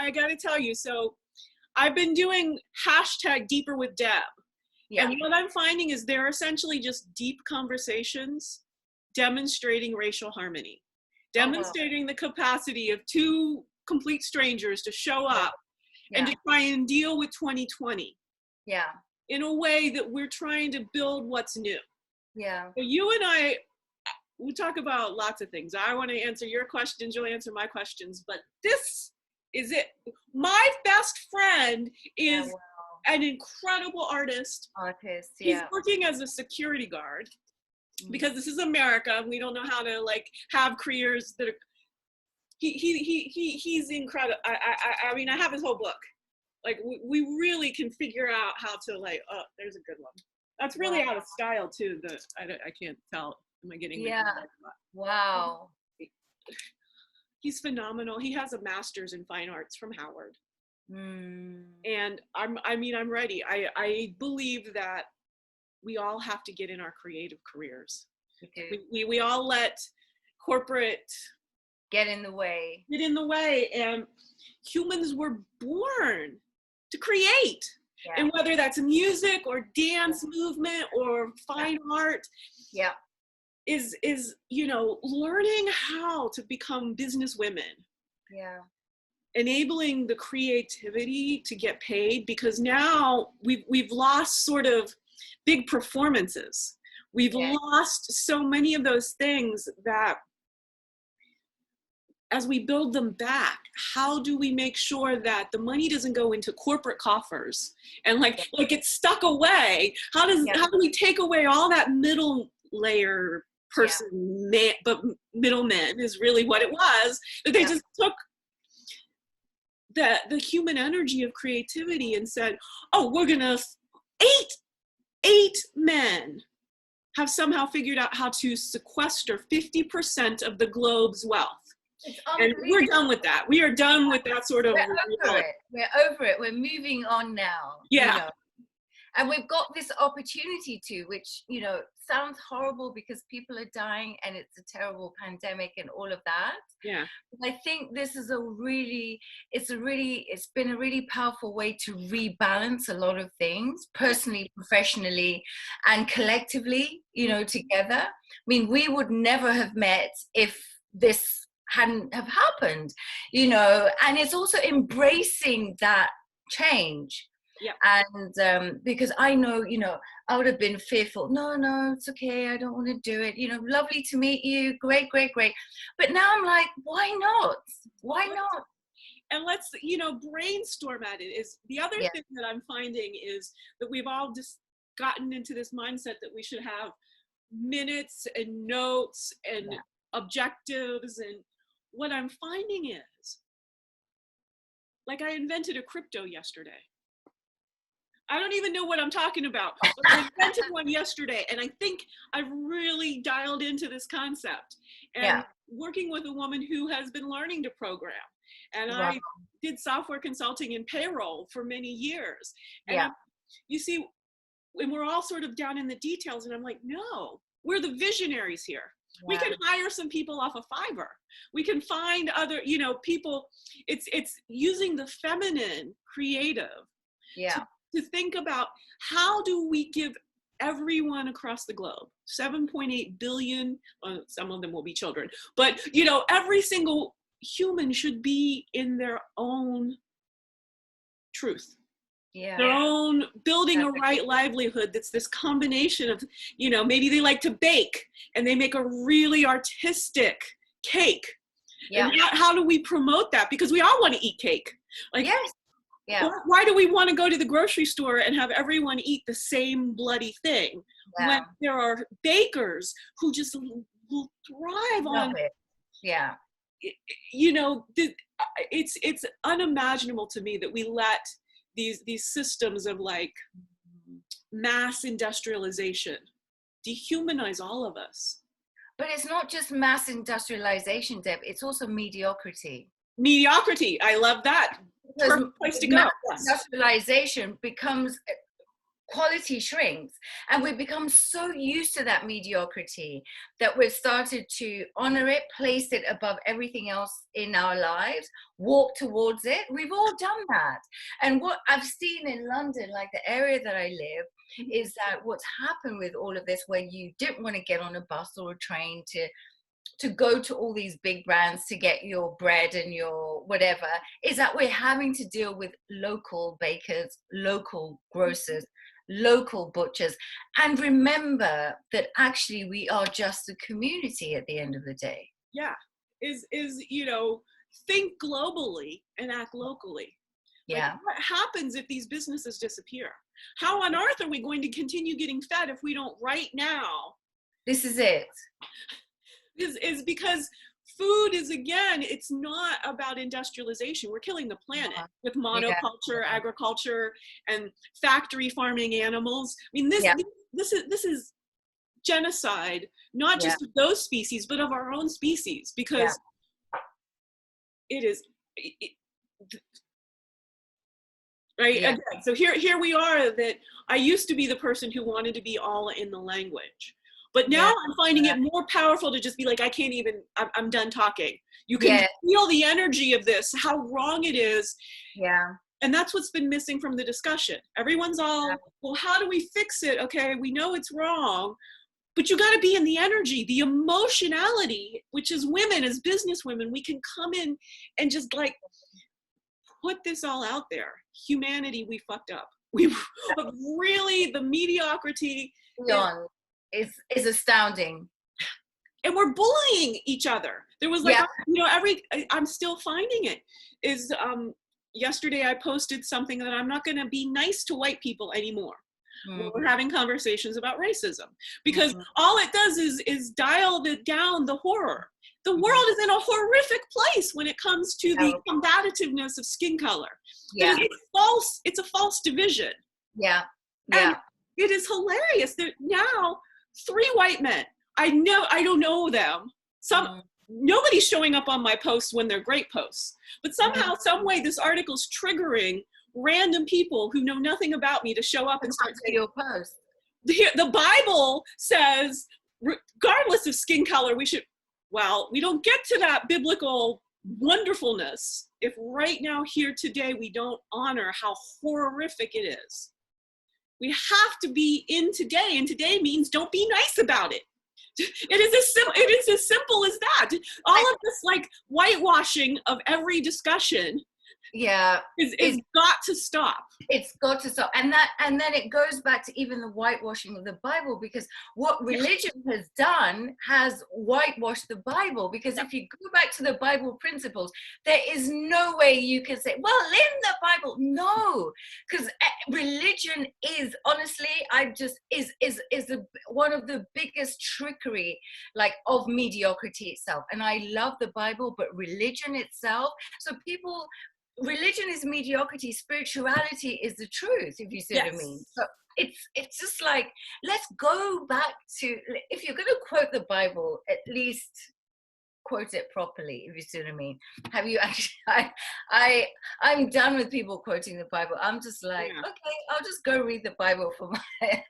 I got to tell you, so I've been doing hashtag Deeper with Deb. Yeah. And what I'm finding is they're essentially just deep conversations demonstrating racial harmony, demonstrating the capacity of two complete strangers to show up and to try and deal with 2020. Yeah. In a way that we're trying to build what's new. Yeah. So you and I, we talk about lots of things. I want to answer your questions, you'll answer my questions, but this is it. My best friend is an incredible artist. He's working as a security guard because this is America and we don't know how to like have careers that are, he's incredible. I mean, I have his whole book. Like we really can figure out how to like, oh, there's a good one. That's really out of style too. I can't tell. Am I getting? Wow. He's phenomenal. He has a master's in fine arts from Howard. And I'm ready. I believe that we all have to get in our creative careers. We all let corporate get in the way. And humans were born to create. And whether that's music or dance movement or fine art is learning how to become business women. Enabling the creativity to get paid, because now we've lost sort of big performances. We've lost so many of those things that as we build them back, how do we make sure that the money doesn't go into corporate coffers and like it's stuck away? How do we take away all that middle layer person, but middlemen is really what it was, that they just took the human energy of creativity and said, oh, we're gonna, eight men have somehow figured out how to sequester 50% of the globe's wealth. And we're done with that. We are done with that sort of. We're over it. We're moving on now. Yeah. You know? And we've got this opportunity to, which, sounds horrible because people are dying and it's a terrible pandemic and all of that. Yeah. But I think this is it's been a really powerful way to rebalance a lot of things, personally, professionally, and collectively, together. I mean, we would never have met if this hadn't have happened, and it's also embracing that change. Yeah. And because I know, I would have been fearful. No, it's okay. I don't want to do it. Lovely to meet you. Great. But now I'm like, why not? Why not? And let's, brainstorm at it. Is the other thing that I'm finding is that we've all just gotten into this mindset that we should have minutes and notes and objectives. And what I'm finding is, like, I invented a crypto yesterday. I don't even know what I'm talking about, but I invented one yesterday, and I think I've really dialed into this concept. And working with a woman who has been learning to program, and I did software consulting and payroll for many years. And you see, and we're all sort of down in the details, and I'm like, no, we're the visionaries here. We can hire some people off of Fiverr. We can find other, people. It's using the feminine creative to think about how do we give everyone across the globe, 7.8 billion, well, some of them will be children, but every single human should be in their own truth. Their own building a right livelihood. That's this combination of, maybe they like to bake and they make a really artistic cake. And how do we promote that? Because we all want to eat cake. Like, why do we want to go to the grocery store and have everyone eat the same bloody thing when there are bakers who just will thrive on it? It's unimaginable to me that we let these systems of like mass industrialization dehumanize all of us. But it's not just mass industrialization, Deb, it's also mediocrity. I love that. Perfect place to go. Industrialization becomes quality shrinks, and we've become so used to that mediocrity that we've started to honor it, place it above everything else in our lives, walk towards it. We've all done that. And what I've seen in London, like the area that I live, is that what's happened with all of this, where you didn't want to get on a bus or a train to go to all these big brands to get your bread and your whatever, is that we're having to deal with local bakers, local grocers, local butchers, and remember that actually we are just a community at the end of the day. Yeah, is you know, think globally and act locally. Yeah. Like, what happens if these businesses disappear? How on earth are we going to continue getting fed if we don't right now? This is it. Is because food is, again, it's not about industrialization. We're killing the planet with monoculture, agriculture, and factory farming animals. I mean, this is genocide, not just of those species, but of our own species, because it is, right? Again, so here we are, that I used to be the person who wanted to be all in the language. But now I'm finding it more powerful to just be like, I can't even, I'm done talking. You can feel the energy of this, how wrong it is. Yeah. And that's what's been missing from the discussion. Everyone's all, well, how do we fix it? Okay, we know it's wrong, but you got to be in the energy, the emotionality, which is women, as business women, we can come in and just like put this all out there. Humanity, we fucked up. We really, the mediocrity is astounding. And we're bullying each other. There was like, you know, I'm still finding it, is yesterday I posted something that I'm not gonna be nice to white people anymore. We're having conversations about racism, because all it does is dial down the horror. The world is in a horrific place when it comes to the combativeness of skin color. Yeah. It's a false division. Yeah. And it is hilarious that now 3 white men, I don't know them. Nobody's showing up on my posts when they're great posts, but somehow, some way, this article's triggering random people who know nothing about me to show up and start saying, your post. The Bible says, regardless of skin color, we should. Well, we don't get to that biblical wonderfulness if right now, here today, we don't honor how horrific it is. We have to be in today, and today means don't be nice about it. It is as simple as that. All of this like whitewashing of every discussion is got to stop. It's got to stop. And then it goes back to even the whitewashing of the Bible, because what religion has done has whitewashed the Bible. Because if you go back to the Bible principles, there is no way you can say, well, in the Bible, no, because religion is honestly, one of the biggest trickery, like, of mediocrity itself. And I love the Bible, but religion itself, religion is mediocrity, spirituality is the truth, if you see what I mean. So it's just like, let's go back to, if you're going to quote the Bible, at least quote it properly, if you see what I mean. Have you actually, I'm done with people quoting the Bible. I'm just like, okay, I'll just go read the Bible for my, and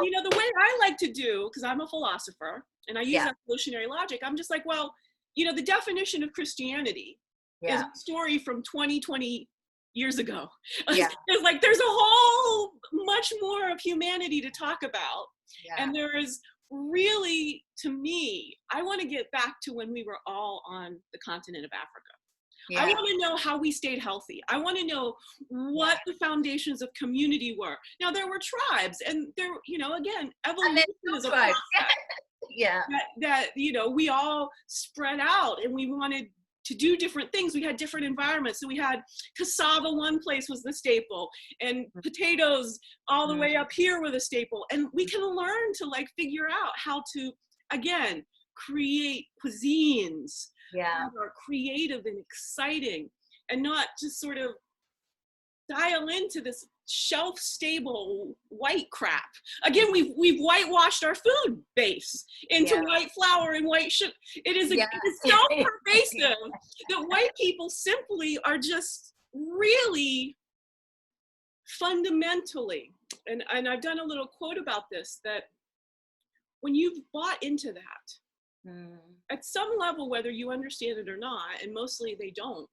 you know, the way I like to do, because I'm a philosopher and I use evolutionary logic, I'm just like, well, you know, the definition of Christianity is a story from 20 years ago. It's like, there's a whole much more of humanity to talk about. And there is really, to me, I want to get back to when we were all on the continent of Africa. I want to know how we stayed healthy. I want to know what the foundations of community were. Now, there were tribes, and there, you know, again, evolution is a process. That, you know, we all spread out and we wanted to do different things. We had different environments. So we had cassava, one place was the staple, and potatoes all the way up here were the staple. And we can learn to like figure out how to, again, create cuisines that are creative and exciting, and not just sort of dial into this shelf-stable white crap. Again, we've whitewashed our food base into white flour and white sugar. It is so pervasive that white people simply are just really fundamentally and I've done a little quote about this, that when you've bought into that, at some level, whether you understand it or not, and mostly they don't,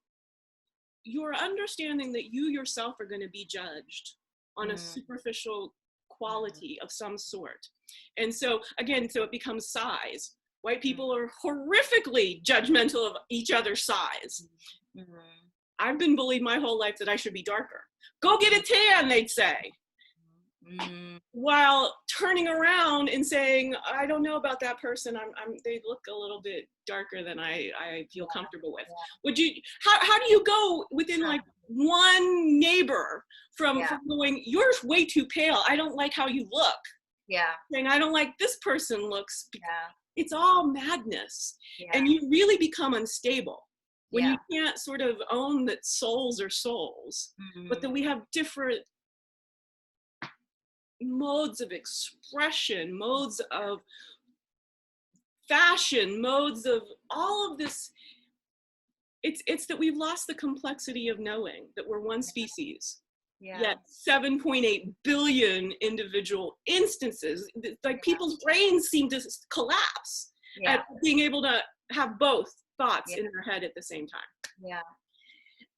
you're understanding that you yourself are going to be judged on a superficial quality of some sort. And so again, so it becomes size. White people are horrifically judgmental of each other's size. I've been bullied my whole life that I should be darker. Go get a tan, they'd say. While turning around and saying, I don't know about that person. They look a little bit darker than I feel comfortable with. Would you, how do you go within like one neighbor from going, you're way too pale. I don't like how you look. Saying, I don't like this person looks. It's all madness. And you really become unstable when you can't sort of own that souls are souls, but that we have different modes of expression, modes of fashion, modes of all of this. It's that we've lost the complexity of knowing that we're one species, yet 7.8 billion individual instances. Like people's brains seem to collapse at being able to have both thoughts in their head at the same time.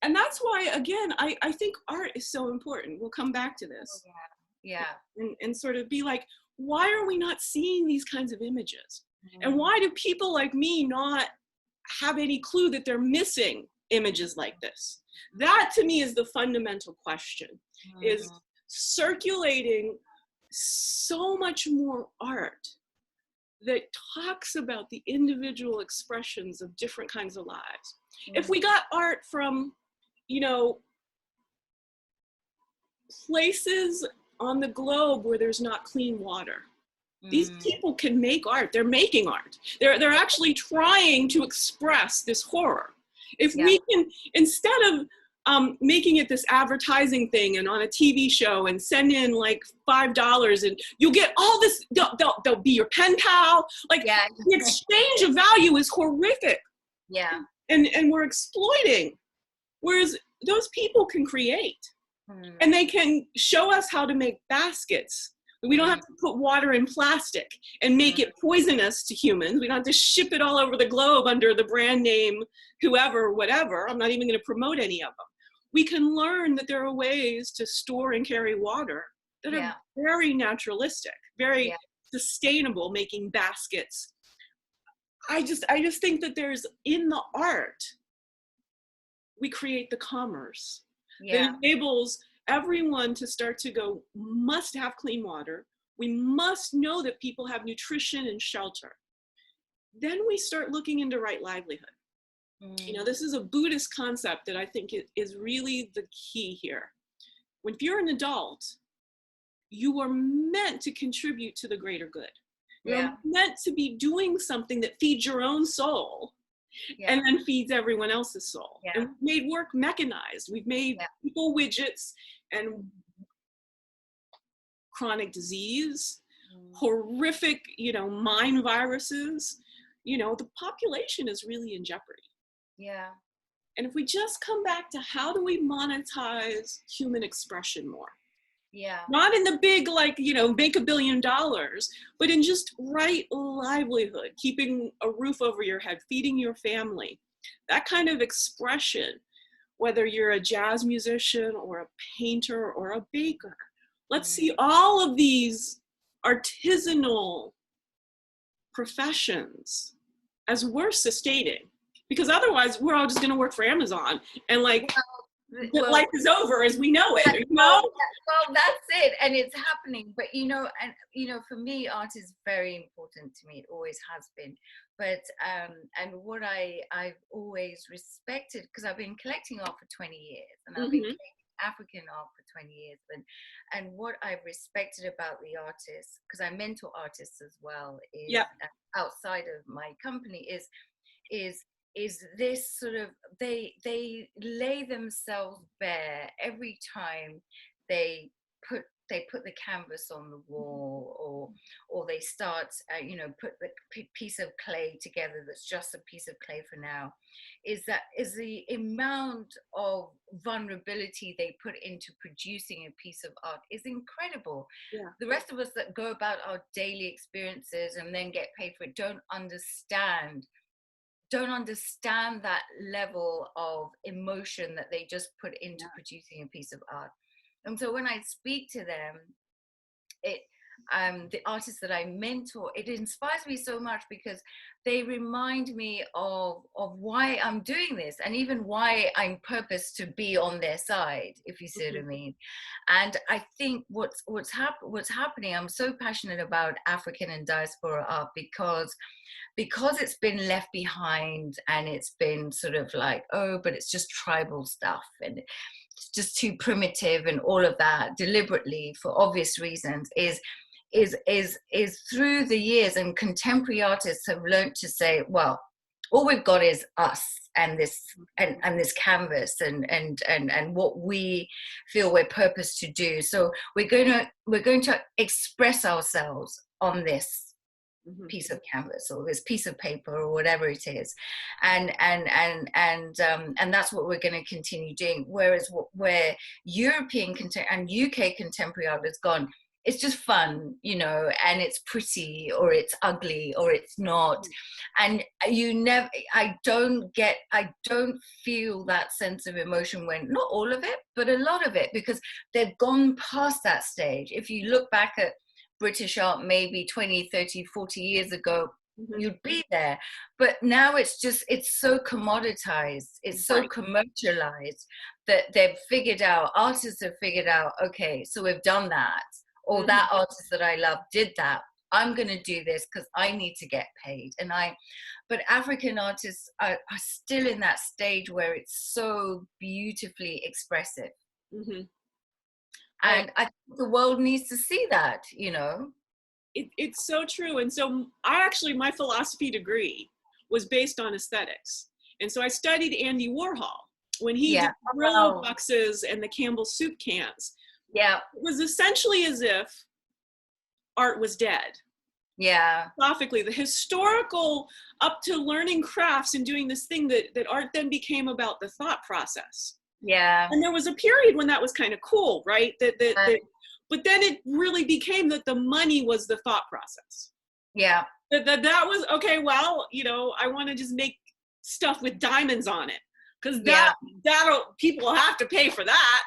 And that's why, again, I think art is so important. We'll come back to this. And sort of be like, why are we not seeing these kinds of images? And why do people like me not have any clue that they're missing images like this? That to me is the fundamental question, is circulating so much more art that talks about the individual expressions of different kinds of lives. If we got art from, you know, places on the globe where there's not clean water, these people can make art. They're making art. They're actually trying to express this horror. If we can, instead of making it this advertising thing and on a TV show and send in like $5 and you'll get all this, they'll be your pen pal. Like the exchange of value is horrific. And we're exploiting. Whereas those people can create. And they can show us how to make baskets. We don't have to put water in plastic and make it poisonous to humans. We don't have to ship it all over the globe under the brand name, whoever, whatever. I'm not even going to promote any of them. We can learn that there are ways to store and carry water that are very naturalistic, very sustainable, making baskets. I just think that there's, in the art, we create the commerce that enables everyone to start to go, must have clean water. We must know that people have nutrition and shelter. Then we start looking into right livelihood. You know, this is a Buddhist concept that I think is really the key here. When if you're an adult, you are meant to contribute to the greater good. You're meant to be doing something that feeds your own soul and then feeds everyone else's soul. And we've made work mechanized. We've made people widgets, and chronic disease, horrific, you know, mind viruses. You know, the population is really in jeopardy. And if we just come back to how do we monetize human expression more? Not in the big, like, you know, make $1 billion, but in just right livelihood, keeping a roof over your head, feeding your family, that kind of expression, whether you're a jazz musician or a painter or a baker. Let's see all of these artisanal professions as worth sustaining, because otherwise we're all just going to work for Amazon and like life is over as we know it. You know? Well, that's it, and it's happening. But you know, and you know, for me, art is very important to me. It always has been. But and what I've always respected, because I've been collecting art for 20 years, and I've been collecting African art for 20 years, and what I've respected about the artists, because I mentor artists as well, is outside of my company, is this sort of, they lay themselves bare every time they they put the canvas on the wall, or they start you know, put the piece of clay together that's just a piece of clay for now, is the amount of vulnerability they put into producing a piece of art is incredible. Yeah. The rest of us that go about our daily experiences and then get paid for it don't understand that level of emotion that they just put into producing a piece of art. And so when I speak to them, it the artists that I mentor, it inspires me so much because they remind me of why I'm doing this, and even why I'm purposed to be on their side, if you see what I mean. And I think what's happening, I'm so passionate about African and diaspora art because it's been left behind, and it's been sort of like, oh, but it's just tribal stuff, and it's just too primitive, and all of that, deliberately for obvious reasons, is through the years, and contemporary artists have learned to say, well, all we've got is us and this and this canvas and what we feel we're purposed to do. So we're going to express ourselves on this piece of canvas or this piece of paper or whatever it is, and that's what we're going to continue doing. Whereas where European and UK contemporary art has gone, it's just fun, you know, and it's pretty or it's ugly or it's not, and I don't feel that sense of emotion when, not all of it, but a lot of it, because they've gone past that stage. If you look back at British art maybe 20, 30, 40 years ago, you'd be there. But now it's so commoditized, it's so commercialized, that artists have figured out, okay, so we've done that, or that artist that I love did that, I'm going to do this because I need to get paid. But African artists are still in that stage where it's so beautifully expressive. And I think the world needs to see that, you know. It's so true. And so my philosophy degree was based on aesthetics. And so I studied Andy Warhol when he did Brillo boxes and the Campbell soup cans. Yeah. It was essentially as if art was dead. Yeah. Philosophically, the historical, up to learning crafts and doing this thing that art then became about the thought process. Yeah. And there was a period when that was kind of cool, right? But then it really became that the money was the thought process. Yeah. That was, okay, well, you know, I want to just make stuff with diamonds on it, because people have to pay for that.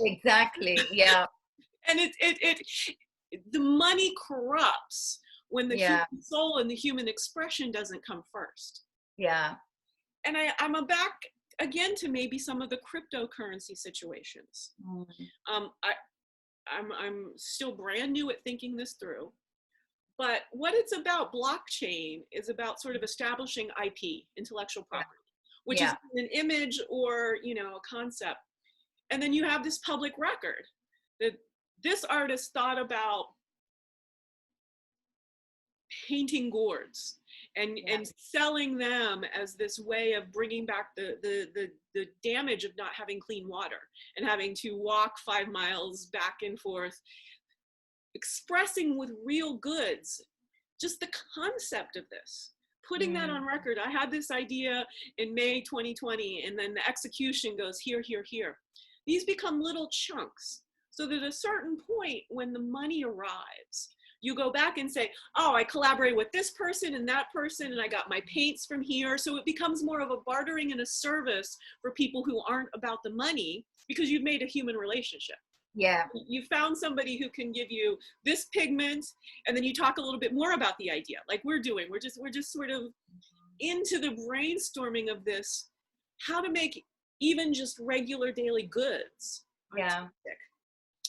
Exactly. Yeah. And the money corrupts when the human soul and the human expression doesn't come first. Yeah. And I'm back again to maybe some of the cryptocurrency situations. I'm still brand new at thinking this through, but what it's about, blockchain, is about sort of establishing IP, intellectual property, which is an image or, you know, a concept. And then you have this public record that this artist thought about painting gourds and selling them as this way of bringing back the damage of not having clean water and having to walk 5 miles back and forth, expressing with real goods just the concept of this, putting that on record. I had this idea in May 2020, and then the execution goes here, here, here. These become little chunks, so that at a certain point when the money arrives, you go back and say, oh, I collaborate with this person and that person, and I got my paints from here. So it becomes more of a bartering and a service for people who aren't about the money, because you've made a human relationship. Yeah. You found somebody who can give you this pigment, and then you talk a little bit more about the idea, like we're doing. We're just sort of into the brainstorming of this, how to make even just regular daily goods artistic.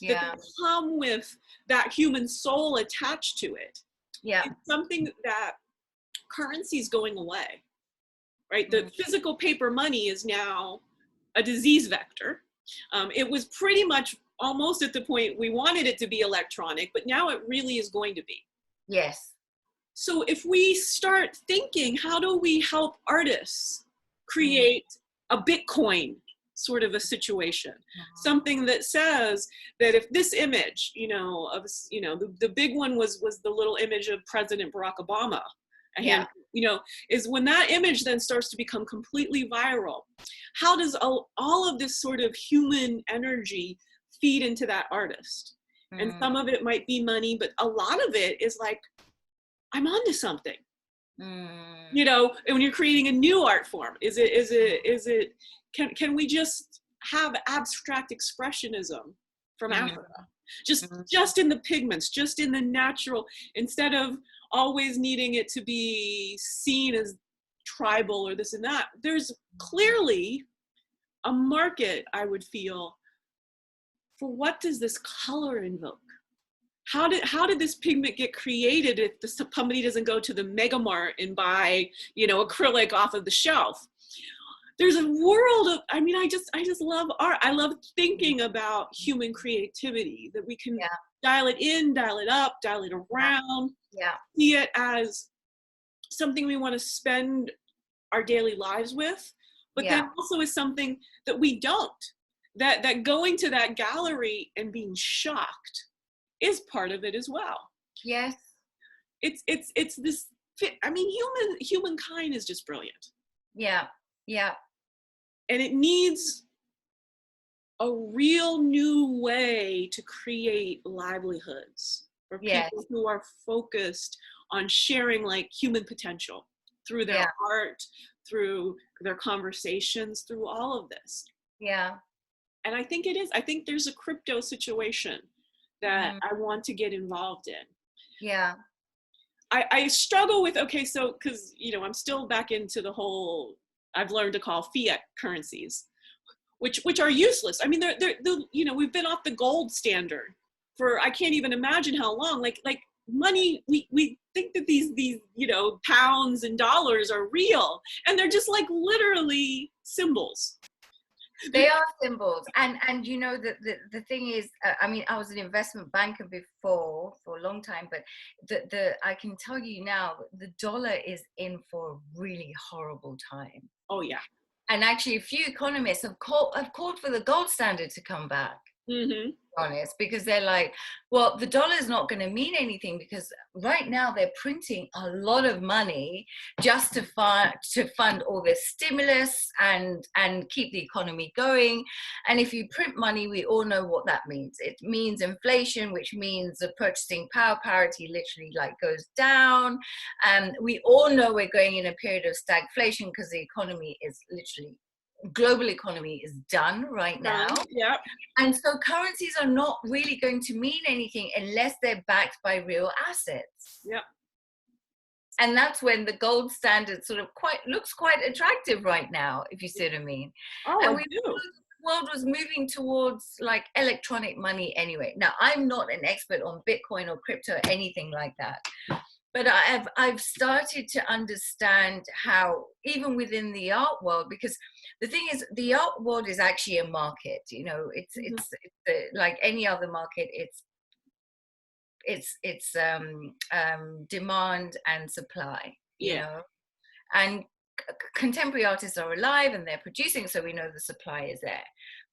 That come with that human soul attached to it. Yeah. It's something that currency is going away, right? The physical paper money is now a disease vector. It was pretty much almost at the point we wanted it to be electronic, but now it really is going to be. Yes. So if we start thinking, how do we help artists create a Bitcoin sort of a situation. Something that says that if this image, the big one was the little image of President Barack Obama, is when that image then starts to become completely viral, how does all of this sort of human energy feed into that artist? And some of it might be money, but a lot of it is like, I'm onto something. And when you're creating a new art form, can we just have abstract expressionism from Africa? Just in the pigments, just in the natural, instead of always needing it to be seen as tribal or this and that. There's clearly a market, I would feel, for what does this color invoke? How did this pigment get created if somebody doesn't go to the Mega Mart and buy, acrylic off of the shelf? There's a world of, I just love art. I love thinking about human creativity, that we can dial it in, dial it up, dial it around, see it as something we want to spend our daily lives with, but then also is something that we don't. That going to that gallery and being shocked is part of it as well. Yes. It's this, humankind is just brilliant. Yeah. And it needs a real new way to create livelihoods for people who are focused on sharing like human potential through their art, through their conversations, through all of this. Yeah. And I think there's a crypto situation that I want to get involved in. Yeah. I struggle with, because, I'm still back into the whole, I've learned to call fiat currencies, which are useless. I mean, they're we've been off the gold standard for, I can't even imagine how long. Like money, we think that these pounds and dollars are real, and they're just like literally symbols. They are symbols, and the thing is, I was an investment banker before for a long time, but I can tell you now, the dollar is in for a really horrible time. Oh yeah. And actually, a few economists have called for the gold standard to come back. Mm-hmm. Honest, because they're like, well, the dollar is not going to mean anything, because right now they're printing a lot of money just to fund all this stimulus and keep the economy going. And if you print money, we all know what that means. It means inflation, which means the purchasing power parity literally like goes down. We all know we're going in a period of stagflation because the economy is literally, global economy is done right now. Yeah. And so currencies are not really going to mean anything unless they're backed by real assets. Yeah. And that's when the gold standard sort of looks quite attractive right now, if you see what I mean. Oh, and I do. The world was moving towards like electronic money anyway. Now, I'm not an expert on Bitcoin or crypto or anything like that. But I've started to understand how, even within the art world, because the thing is, the art world is actually a market. It's like any other market. It's demand and supply. And contemporary artists are alive and they're producing, so we know the supply is there,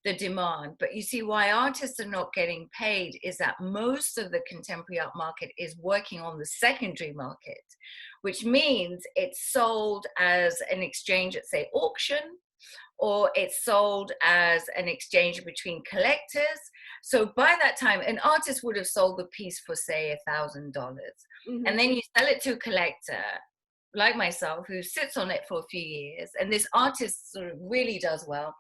the demand. But you see, why artists are not getting paid is that most of the contemporary art market is working on the secondary market, which means it's sold as an exchange at, say, auction, or it's sold as an exchange between collectors. So by that time, an artist would have sold the piece for, say, $1,000. And then you sell it to a collector like myself, who sits on it for a few years, and this artist sort of really does well.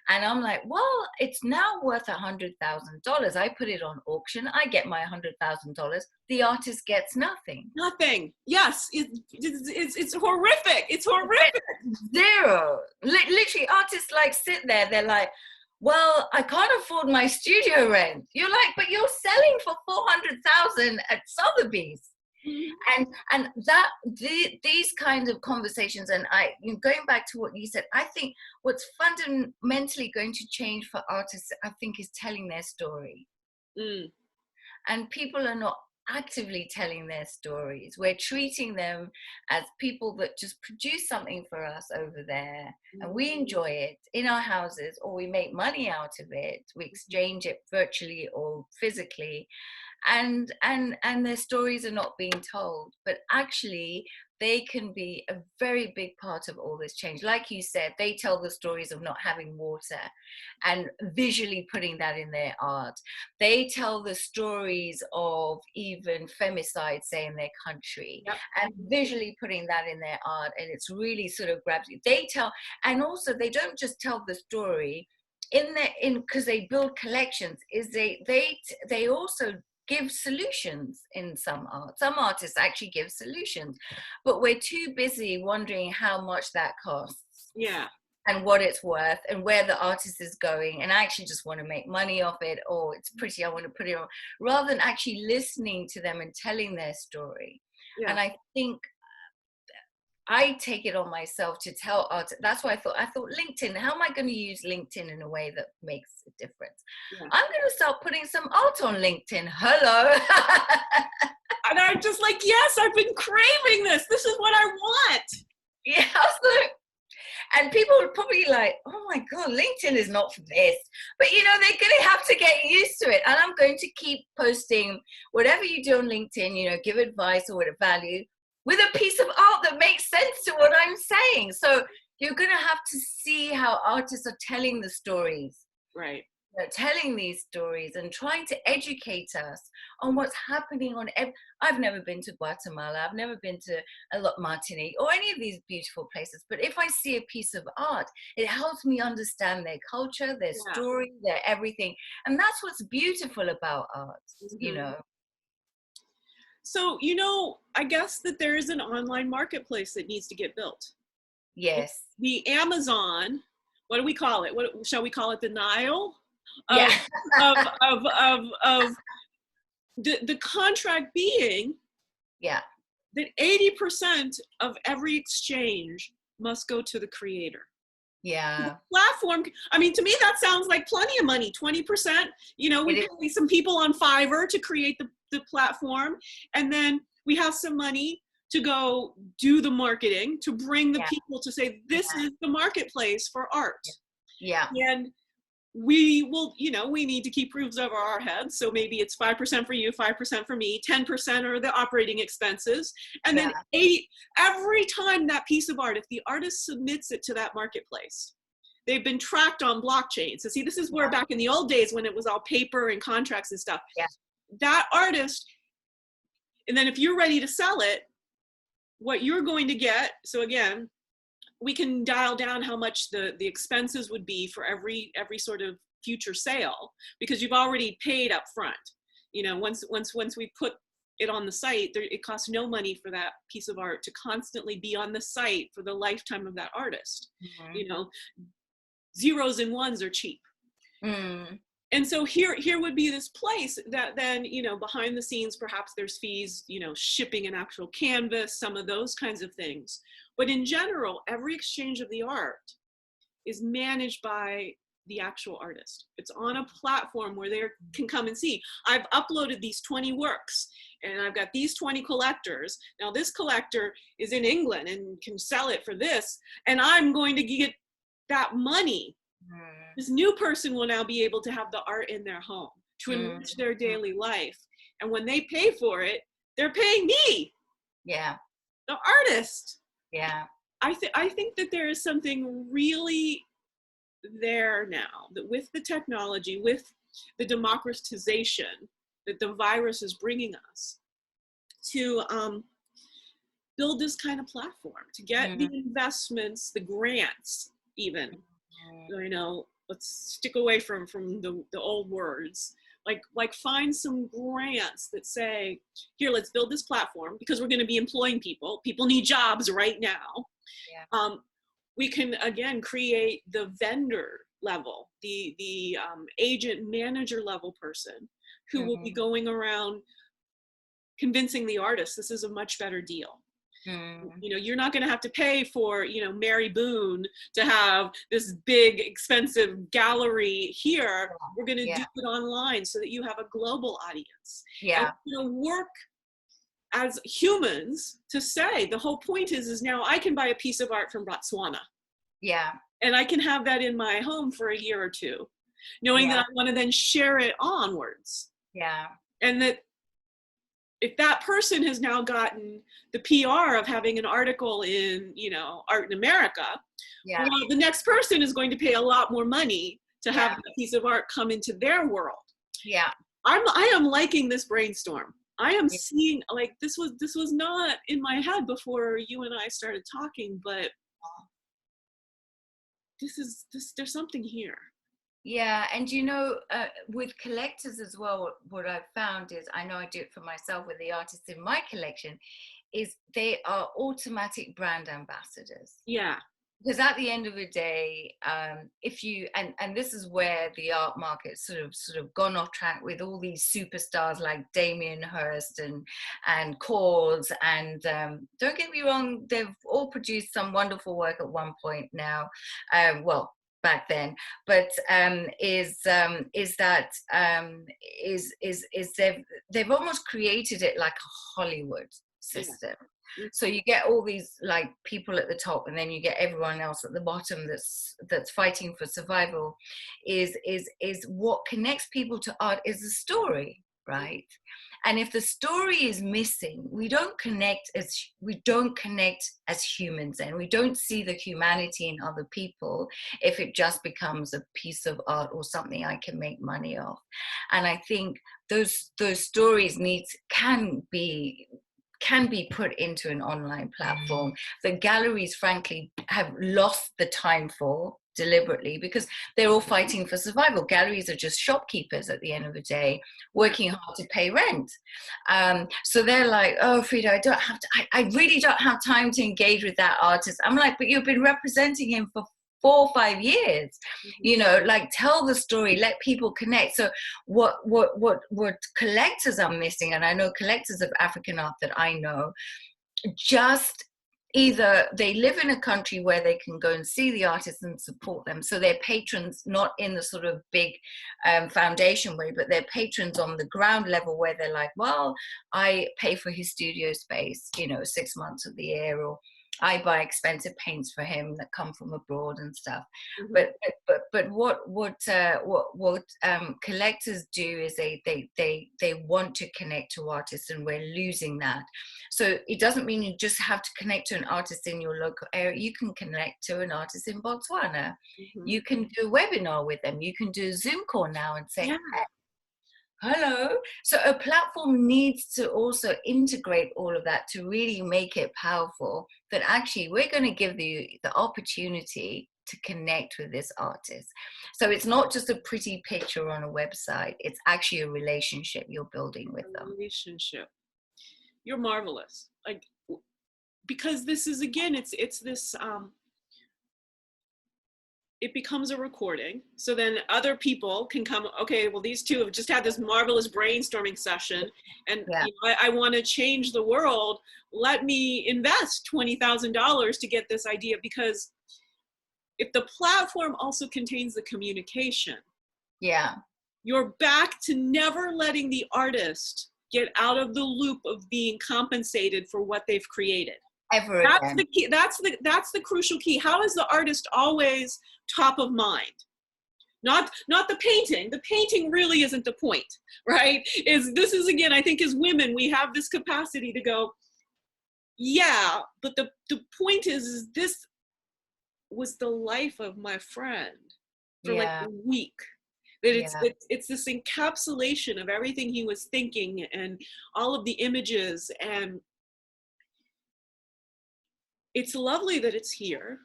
And I'm like, well, it's now worth $100,000. I put it on auction. I get my $100,000. The artist gets nothing. Nothing. Yes. It's horrific. It's horrific. Zero. Literally, artists like sit there. They're like, well, I can't afford my studio rent. You're like, but you're selling for $400,000 at Sotheby's. And that these kinds of conversations, and going back to what you said, I think what's fundamentally going to change for artists, I think, is telling their story. And people are not actively telling their stories. We're treating them as people that just produce something for us over there, and we enjoy it in our houses, or we make money out of it. We exchange it virtually or physically, and their stories are not being told, but actually they can be a very big part of all this change. Like you said, they tell the stories of not having water and visually putting that in their art. They tell the stories of even femicide, say, in their country, Yep. and visually putting that in their art, and it's really sort of grabs you. They tell, and also they don't just tell the story in because they build collections, is they also give solutions. In some art, some artists actually give solutions, but we're too busy wondering how much that costs, Yeah. and what it's worth, and where the artist is going, and I actually just want to make money off it, or it's pretty, I want to put it on, rather than actually listening to them and telling their story. Yeah. And I think I take it on myself to tell art. That's why I thought LinkedIn, how am I going to use LinkedIn in a way that makes a difference? Yeah. I'm going to start putting some art on LinkedIn. Hello. And I'm just like, yes, I've been craving this. This is what I want. Yeah. And people would probably like, oh my God, LinkedIn is not for this. But you know, they're going to have to get used to it. And I'm going to keep posting whatever you do on LinkedIn, you know, give advice or whatever value, with a piece of art that makes sense to what I'm saying. So you're going to have to see how artists are telling the stories. Right. You know, telling these stories and trying to educate us on what's happening on I've never been to Guatemala, I've never been to Martinique or any of these beautiful places, but if I see a piece of art, it helps me understand their culture, their story, their everything. And that's what's beautiful about art, you know. So, you know, I guess that there is an online marketplace that needs to get built. Yes. The Amazon, what do we call it? What shall we call it? The Nile? Yeah. Of the contract being, yeah, that 80% of every exchange must go to the creator. Yeah. The platform, I mean, to me, that sounds like plenty of money. 20%, you know, we pay some people on Fiverr to create the platform, and then we have some money to go do the marketing, to bring the people to say, this is the marketplace for art. Yeah. And we will, you know, we need to keep roofs over our heads. So maybe it's 5% for you, 5% for me, 10% are the operating expenses. And then every time that piece of art, if the artist submits it to that marketplace, they've been tracked on blockchain. So see, this is where back in the old days when it was all paper and contracts and stuff, that artist, and then if you're ready to sell it, what you're going to get, so again, we can dial down how much the expenses would be for every sort of future sale, because you've already paid up front. You know, once we put it on the site, it costs no money for that piece of art to constantly be on the site for the lifetime of that artist. You know, zeros and ones are cheap. And so here would be this place that then, you know, behind the scenes, perhaps there's fees, you know, shipping an actual canvas, some of those kinds of things. But in general, every exchange of the art is managed by the actual artist. It's on a platform where they can come and see. I've uploaded these 20 works and I've got these 20 collectors. Now this collector is in England and can sell it for this, and I'm going to get that money. This new person will now be able to have the art in their home to enrich their daily life. And when they pay for it, they're paying me. Yeah. The artist. Yeah. I think that there is something really there now, that with the technology, with the democratization that the virus is bringing us, to build this kind of platform, to get the investments, the grants even, you know, let's stick away from the old words, like find some grants that say, here, let's build this platform because we're going to be employing people need jobs right now. We can again create the vendor level, the agent manager level person who will be going around convincing the artist this is a much better deal. Mm. You know, you're not going to have to pay for, you know, Mary Boone to have this big expensive gallery here. We're going to Yeah. do it online so that you have a global audience. And Yeah. we're going to work as humans to say, the whole point is now I can buy a piece of art from Botswana. Yeah. And I can have that in my home for a year or two, knowing that I want to then share it onwards. Yeah. And that if that person has now gotten the PR of having an article in, you know, Art in America, well, the next person is going to pay a lot more money to have a piece of art come into their world. Yeah. I am liking this brainstorm. I am seeing, like, this was not in my head before you and I started talking, but there's something here. Yeah, and you know, with collectors as well, what I've found is, I know I do it for myself with the artists in my collection, is they are automatic brand ambassadors. Yeah. Because at the end of the day, if you, and this is where the art market sort of gone off track with all these superstars like Damien Hirst and Cause, and don't get me wrong, they've all produced some wonderful work at one point now, well, back then, but they've almost created it like a Hollywood system. So you get all these like people at the top, and then you get everyone else at the bottom that's fighting for survival. Is what connects people to art is the story, right? And if the story is missing, we don't connect as humans, and we don't see the humanity in other people if it just becomes a piece of art or something I can make money off. And I think those stories can be put into an online platform that galleries frankly have lost the time for deliberately, because they're all fighting for survival. Galleries are just shopkeepers at the end of the day, working hard to pay rent. So they're like, oh, Freda, I really don't have time to engage with that artist. I'm like, but you've been representing him for 4 or 5 years, you know, like, tell the story, let people connect. So what collectors are missing, and I know collectors of African art that I know, just either they live in a country where they can go and see the artists and support them, so they're patrons not in the sort of big foundation way, but they're patrons on the ground level, where they're like, well, I pay for his studio space, you know, 6 months of the year, or I buy expensive paints for him that come from abroad and stuff. But what collectors do is they want to connect to artists, and we're losing that. So it doesn't mean you just have to connect to an artist in your local area. You can connect to an artist in Botswana. You can do a webinar with them. You can do a Zoom call now and say, hey, hello. So a platform needs to also integrate all of that to really make it powerful, that actually we're going to give you the opportunity to connect with this artist. So it's not just a pretty picture on a website. It's actually a relationship you're building with them. Relationship. You're marvelous. Like, because this is, again, it's this, it becomes a recording. So then other people can come, okay, well, these two have just had this marvelous brainstorming session, and you know, I want to change the world. Let me invest $20,000 to get this idea. Because if the platform also contains the communication, you're back to never letting the artist get out of the loop of being compensated for what they've created. That's the key. That's the crucial key. How is the artist always top of mind? Not the painting. The painting really isn't the point, right? This is again, I think as women, we have this capacity to go, yeah, but the point is this was the life of my friend for like a week. That it's this encapsulation of everything he was thinking and all of the images, and it's lovely that it's here,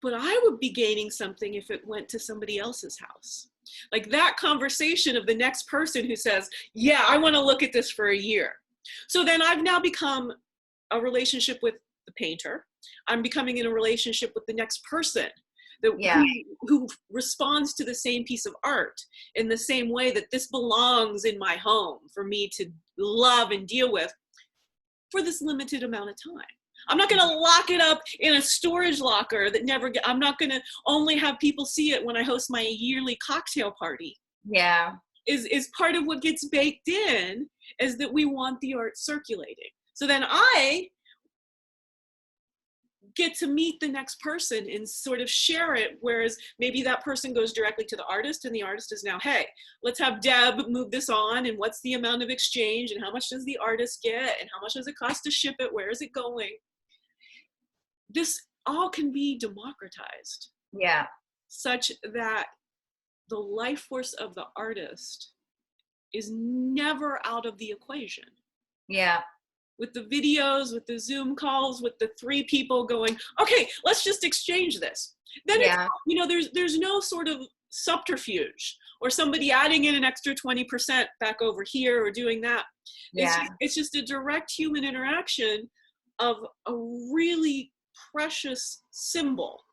but I would be gaining something if it went to somebody else's house. Like that conversation of the next person who says, yeah, I want to look at this for a year. So then I've now become a relationship with the painter. I'm becoming in a relationship with the next person who responds to the same piece of art in the same way that this belongs in my home for me to love and deal with for this limited amount of time. I'm not going to lock it up in a storage locker that I'm not going to only have people see it when I host my yearly cocktail party. Yeah. Is part of what gets baked in, is that we want the art circulating. So then I get to meet the next person and sort of share it, whereas maybe that person goes directly to the artist, and the artist is now, hey, let's have Deb move this on, and what's the amount of exchange, and how much does the artist get, and how much does it cost to ship it, where is it going? This all can be democratized. Yeah. Such that the life force of the artist is never out of the equation. Yeah. With the videos, with the Zoom calls, with the 3 people going, okay, let's just exchange this. Then it's, you know, there's no sort of subterfuge or somebody adding in an extra 20% back over here or doing that. Yeah. It's just a direct human interaction of a really precious symbol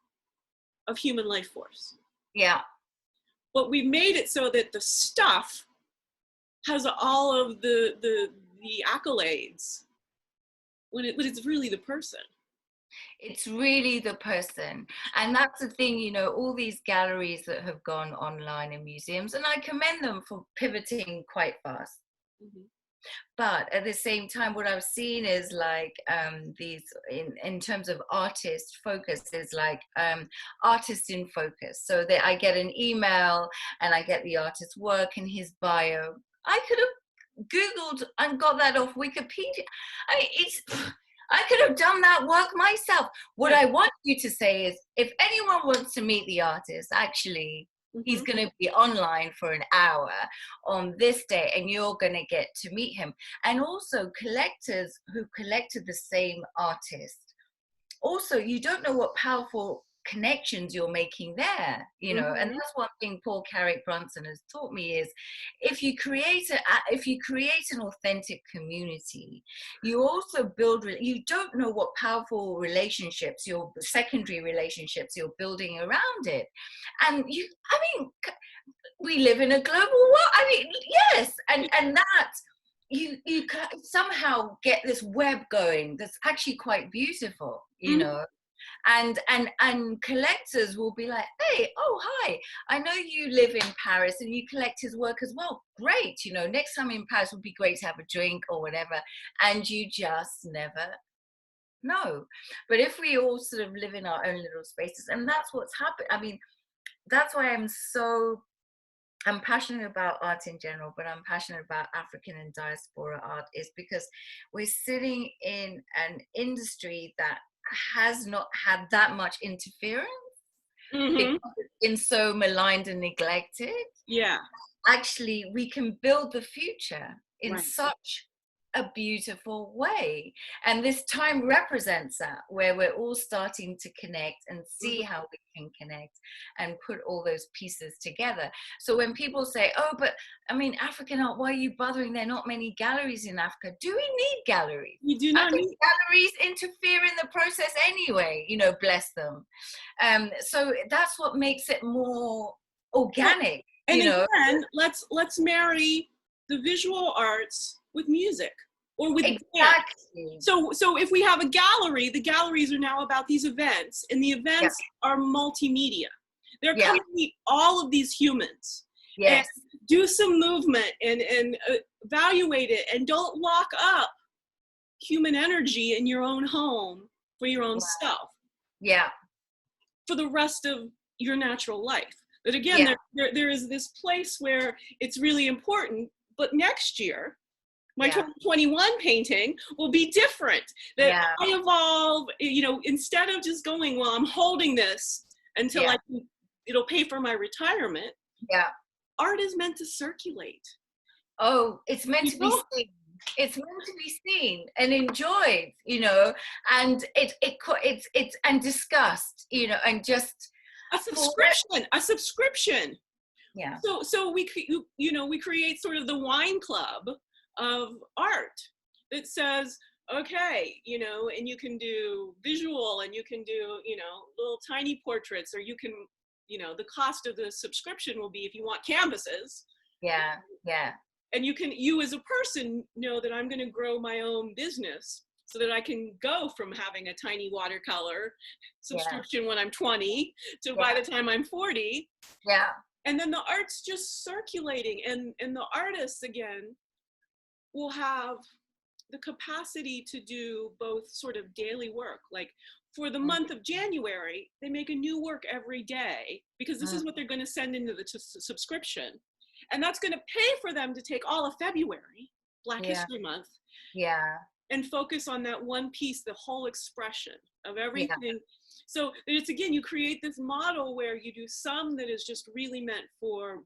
of human life force. Yeah. But we've made it so that the stuff has all of the accolades when it's really the person. It's really the person. And that's the thing, you know, all these galleries that have gone online in museums, and I commend them for pivoting quite fast. Mm-hmm. But at the same time, what I've seen is like these, in terms of artist focus, is like artist in focus. So that I get an email and I get the artist's work and his bio. I could have Googled and got that off Wikipedia. I could have done that work myself. What I want you to say is, if anyone wants to meet the artist, actually, he's going to be online for an hour on this day, and you're going to get to meet him. And also collectors who collected the same artist. Also, you don't know what powerful connections you're making there, you know. And that's one thing Paul Carrick-Brunson has taught me, is if you create an authentic community, you also build, you don't know what powerful relationships, your secondary relationships you're building around it. And we live in a global world. I mean, yes, and that you somehow get this web going that's actually quite beautiful, you know. And collectors will be like, hey, oh, hi, I know you live in Paris and you collect his work as well. Great, you know, next time in Paris would be great to have a drink or whatever. And you just never know. But if we all sort of live in our own little spaces, and that's what's happened. I mean, that's why I'm passionate about art in general, but I'm passionate about African and diaspora art, is because we're sitting in an industry that has not had that much interference, because it's been so maligned and neglected. Yeah. Actually, we can build the future in such a beautiful way. And this time represents that, where we're all starting to connect and see how we can connect and put all those pieces together. So when people say, oh, but I mean, African art, why are you bothering? There are not many galleries in Africa. Do we need galleries? We do not need galleries. Interfere in the process anyway, you know, bless them. So that's what makes it more organic. And again, let's marry the visual arts with music or with dance. So if we have a gallery, the galleries are now about these events, and the events are multimedia. They're coming to meet all of these humans. And do some movement and evaluate it, and don't lock up human energy in your own home for your own stuff. Yeah. For the rest of your natural life. But again, there is this place where it's really important, but next year, my 2021 painting will be different. That I evolve, you know, instead of just going, well, I'm holding this until it'll pay for my retirement. Yeah. Art is meant to circulate. Oh, it's meant to be seen. It's meant to be seen and enjoyed, you know, and it's and discussed, you know, and just a subscription. Yeah. So we create sort of the wine club of art that says, okay, you know, and you can do visual, and you can do, you know, little tiny portraits, or you can, you know, the cost of the subscription will be if you want canvases. Yeah. Yeah. And you as a person know that I'm going to grow my own business so that I can go from having a tiny watercolor subscription when I'm 20 to by the time I'm 40. Yeah. And then the art's just circulating, and the artists again will have the capacity to do both sort of daily work. Like for the month of January, they make a new work every day because this is what they're going to send into the subscription. And that's going to pay for them to take all of February, Black History Month, and focus on that one piece, the whole expression of everything. Yeah. So it's, again, you create this model where you do some that is just really meant for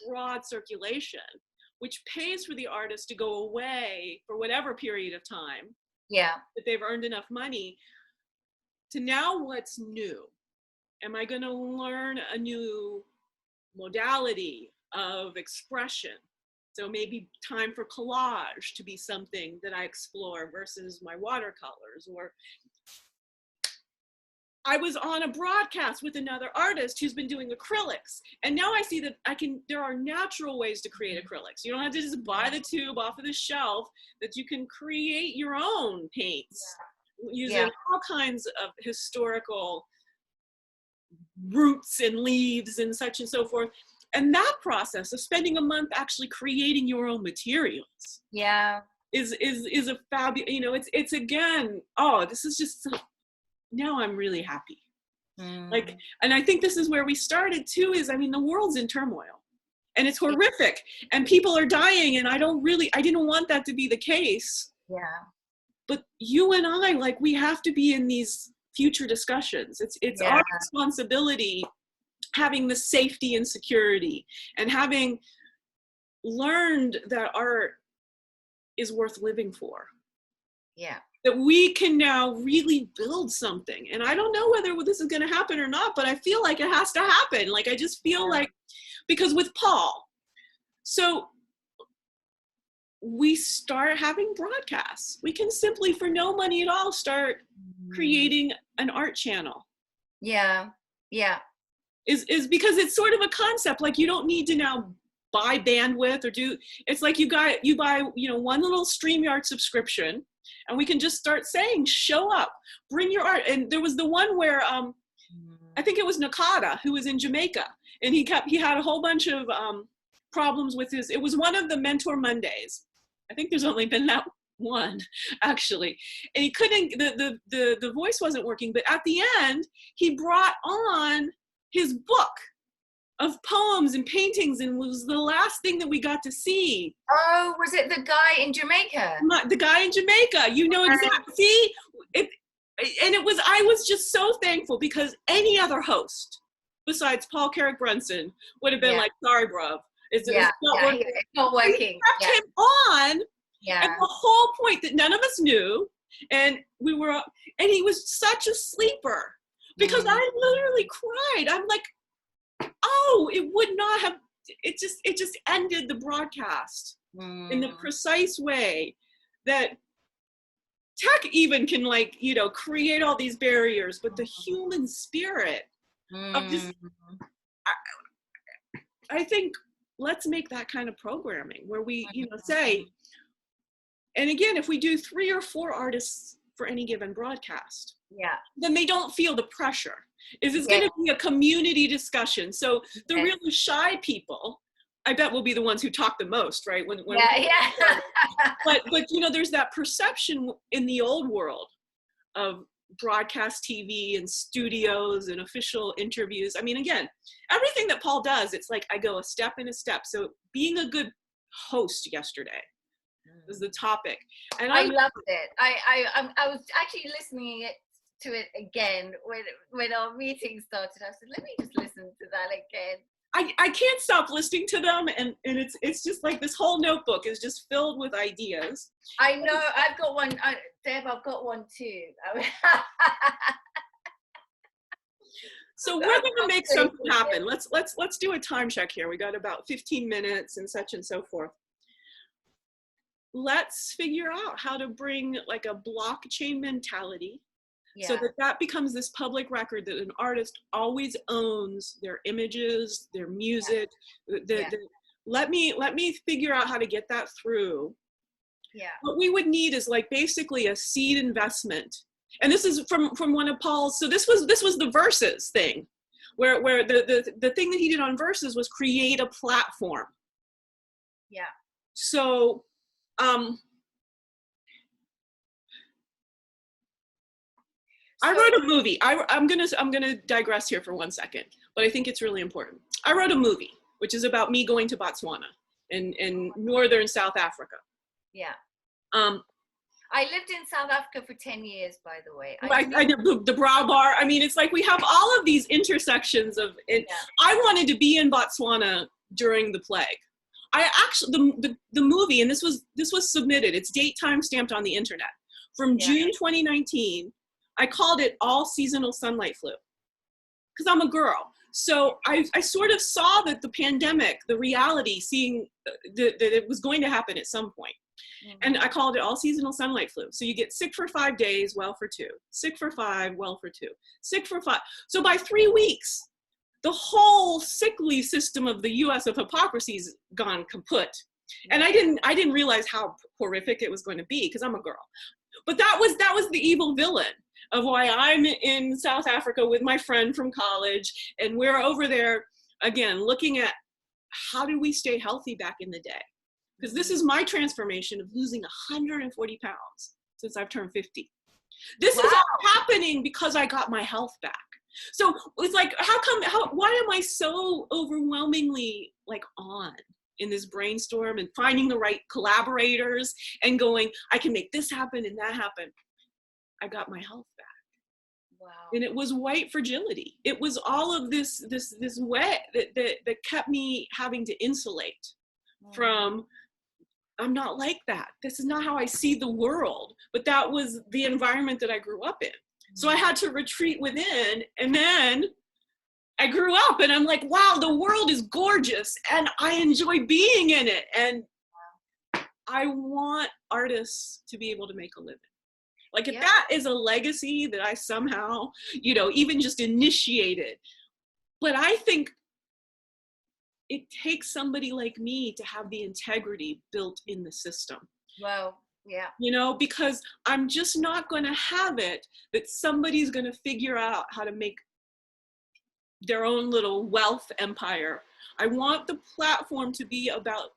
broad circulation, which pays for the artist to go away for whatever period of time. Yeah. That they've earned enough money to now what's new. Am I going to learn a new modality of expression? So maybe time for collage to be something that I explore versus my watercolors. Or I was on a broadcast with another artist who's been doing acrylics. And now I see that there are natural ways to create acrylics. You don't have to just buy the tube off of the shelf, that you can create your own paints using all kinds of historical roots and leaves and such and so forth. And that process of spending a month actually creating your own materials is a fabulous, you know, it's again, oh, this is just, now I'm really happy. Like, and I think this is where we started too, is, I mean, the world's in turmoil and it's horrific and people are dying, and I didn't want that to be the case. Yeah. But you and I, like, we have to be in these future discussions. It's our responsibility, having the safety and security, and having learned that art is worth living for. Yeah. That we can now really build something. And I don't know whether this is going to happen or not, but I feel like it has to happen. Like, I just feel like, because with Paul, so we start having broadcasts. We can simply, for no money at all, start creating an art channel. Yeah. Yeah. Is because it's sort of a concept, like, you don't need to now buy bandwidth or it's like you buy, you know, one little StreamYard subscription, and we can just start saying, show up, bring your art. And there was the one where, I think it was Nakata, who was in Jamaica, and he had a whole bunch of problems with it was one of the Mentor Mondays. I think there's only been that one, actually. And he couldn't, the voice wasn't working, but at the end, he brought on his book of poems and paintings, and was the last thing that we got to see. Oh, was it the guy in Jamaica? The guy in Jamaica, you know, exactly. See, I was just so thankful, because any other host besides Paul Carrick Brunson would have been like, sorry, bruv. It's not working. We kept him on, and the whole point that none of us knew, and he was such a sleeper, because I literally cried. I'm like, oh, it would not have, it just ended the broadcast in the precise way that tech even can, like, you know, create all these barriers, but the human spirit of just, I think, let's make that kind of programming where we, you know, say, and again, if we do 3 or 4 artists for any given broadcast, then they don't feel the pressure. It's going to be a community discussion. So the really shy people, I bet, will be the ones who talk the most, right? But you know, there's that perception in the old world of broadcast TV and studios and official interviews. I mean, again, everything that Paul does, it's like I go a step in a step. So being a good host yesterday was the topic, and I loved it. I was actually listening to it again when our meeting started. I said, let me just listen to that again. I can't stop listening to them, and it's just like this whole notebook is just filled with ideas. I know. I've got one, Deb. I've got one too. So we're going to make something happen. Let's do a time check here. We got about 15 minutes and such and so forth. Let's figure out how to bring, like, a blockchain mentality, so that becomes this public record that an artist always owns their images, their music. Let me figure out how to get that through. Yeah. What we would need is like basically a seed investment. And this is from one of Paul's, so this was the Versus thing, where the thing that he did on Versus was create a platform. Yeah. So I wrote a movie. I'm gonna digress here for 1 second, but I think it's really important. I wrote a movie, which is about me going to Botswana in northern South Africa. Yeah. I lived in South Africa for 10 years, by the way. I did the Brow Bar. I mean, it's like we have all of these intersections of it. Yeah. I wanted to be in Botswana during the plague. I actually, the movie, and this was submitted, it's date time stamped on the internet, from June 2019. I called it All Seasonal Sunlight Flu, because I'm a girl. So I sort of saw that the pandemic, the reality, seeing that it was going to happen at some point. Mm-hmm. And I called it All Seasonal Sunlight Flu. So you get sick for 5 days, well for 2. Sick for 5, well for 2. Sick for 5. So by 3 weeks, the whole sick leave system of the US of hypocrisy is gone kaput. And I didn't realize how horrific it was going to be, because I'm a girl. But that was the evil villain of why I'm in South Africa with my friend from college, and we're over there again looking at how do we stay healthy back in the day, because this is my transformation of losing 140 pounds since I've turned 50. This is all happening because I got my health back. So it's like, why am I so overwhelmingly like on in this brainstorm and finding the right collaborators and going, I can make this happen and that happen? I got my health back. Wow. And it was white fragility. It was all of this way that kept me having to insulate from, I'm not like that. This is not how I see the world. But that was the environment that I grew up in. So I had to retreat within, and then I grew up and I'm like, wow, the world is gorgeous and I enjoy being in it. And I want artists to be able to make a living. Like if that is a legacy that I somehow, even just initiated. But I think it takes somebody like me to have the integrity built in the system. Well, yeah. Because I'm just not going to have it that somebody's going to figure out how to make their own little wealth empire. I want the platform to be about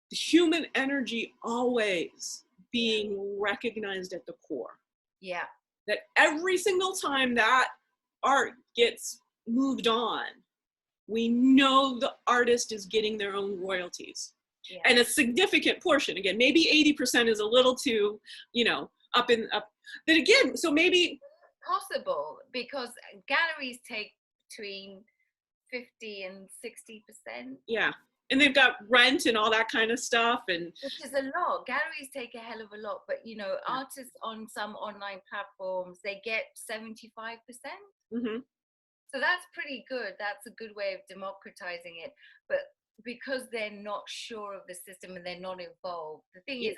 the human energy always being recognized at the core. Yeah. That every single time that art gets moved on, we know the artist is getting their own royalties. Yeah. And a significant portion, again, maybe 80% is a little too, up. But again, so maybe possible, because galleries take between 50 and 60%. Yeah. And they've got rent and all that kind of stuff. And which is a lot. Galleries take a hell of a lot, but artists on some online platforms, they get 75%. Mm-hmm. So that's pretty good. That's a good way of democratizing it. But because they're not sure of the system and they're not involved, the thing is,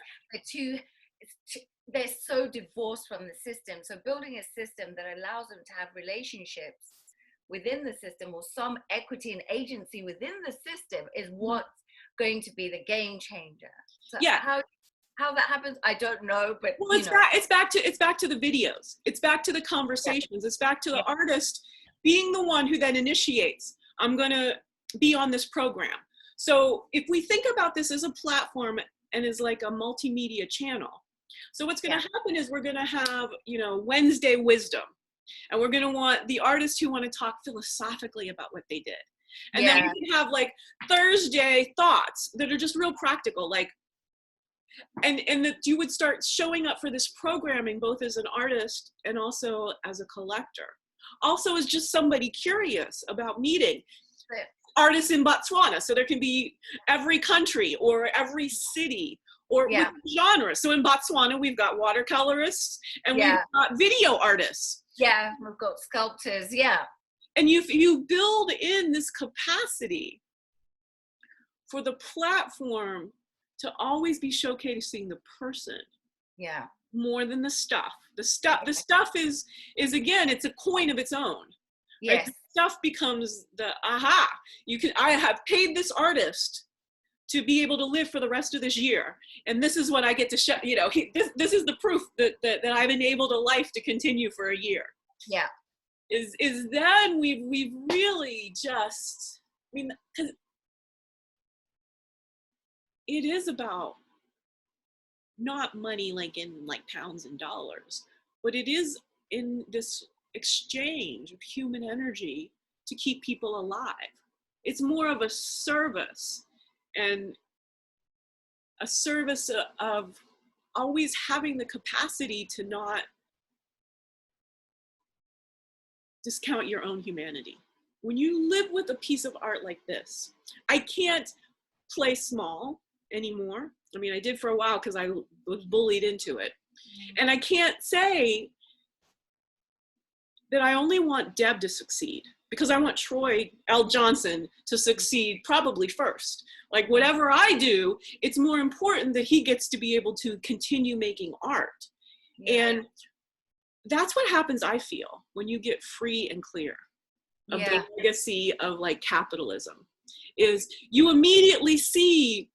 they're so divorced from the system. So building a system that allows them to have relationships within the system, or some equity and agency within the system, is what's going to be the game changer. So how that happens, I don't know, but it's back to the videos. It's back to the conversations. It's back to the artist being the one who then initiates, I'm going to be on this program. So if we think about this as a platform and as like a multimedia channel, so what's going to happen is we're going to have, Wednesday wisdom, and we're going to want the artists who want to talk philosophically about what they did. And then we can have like Thursday thoughts that are just real practical, like, and that you would start showing up for this programming, both as an artist and also as a collector. Also as just somebody curious about meeting artists in Botswana. So there can be every country or every city or with genre. So in Botswana, we've got watercolorists and we've got video artists. Yeah, we've got sculptors, And you build in this capacity for the platform to always be showcasing the person. Yeah. More than the stuff. The stuff is again, it's a coin of its own. Yes. Right? The stuff becomes the aha. I have paid this artist to be able to live for the rest of this year. And this is what I get to show, you know, this is the proof that I've enabled a life to continue for a year. Yeah. Is then we've really just, I mean, because it is about not money like in like pounds and dollars, but it is in this exchange of human energy to keep people alive. It's more of a service, and a service of always having the capacity to not discount your own humanity. When you live with a piece of art like this, I can't play small anymore. I mean, I did for a while because I was bullied into it. And I can't say that I only want Deb to succeed, because I want Troy L. Johnson to succeed probably first. Like whatever I do, it's more important that he gets to be able to continue making art. Yeah. And that's what happens, I feel, when you get free and clear of the legacy of like capitalism, is you immediately see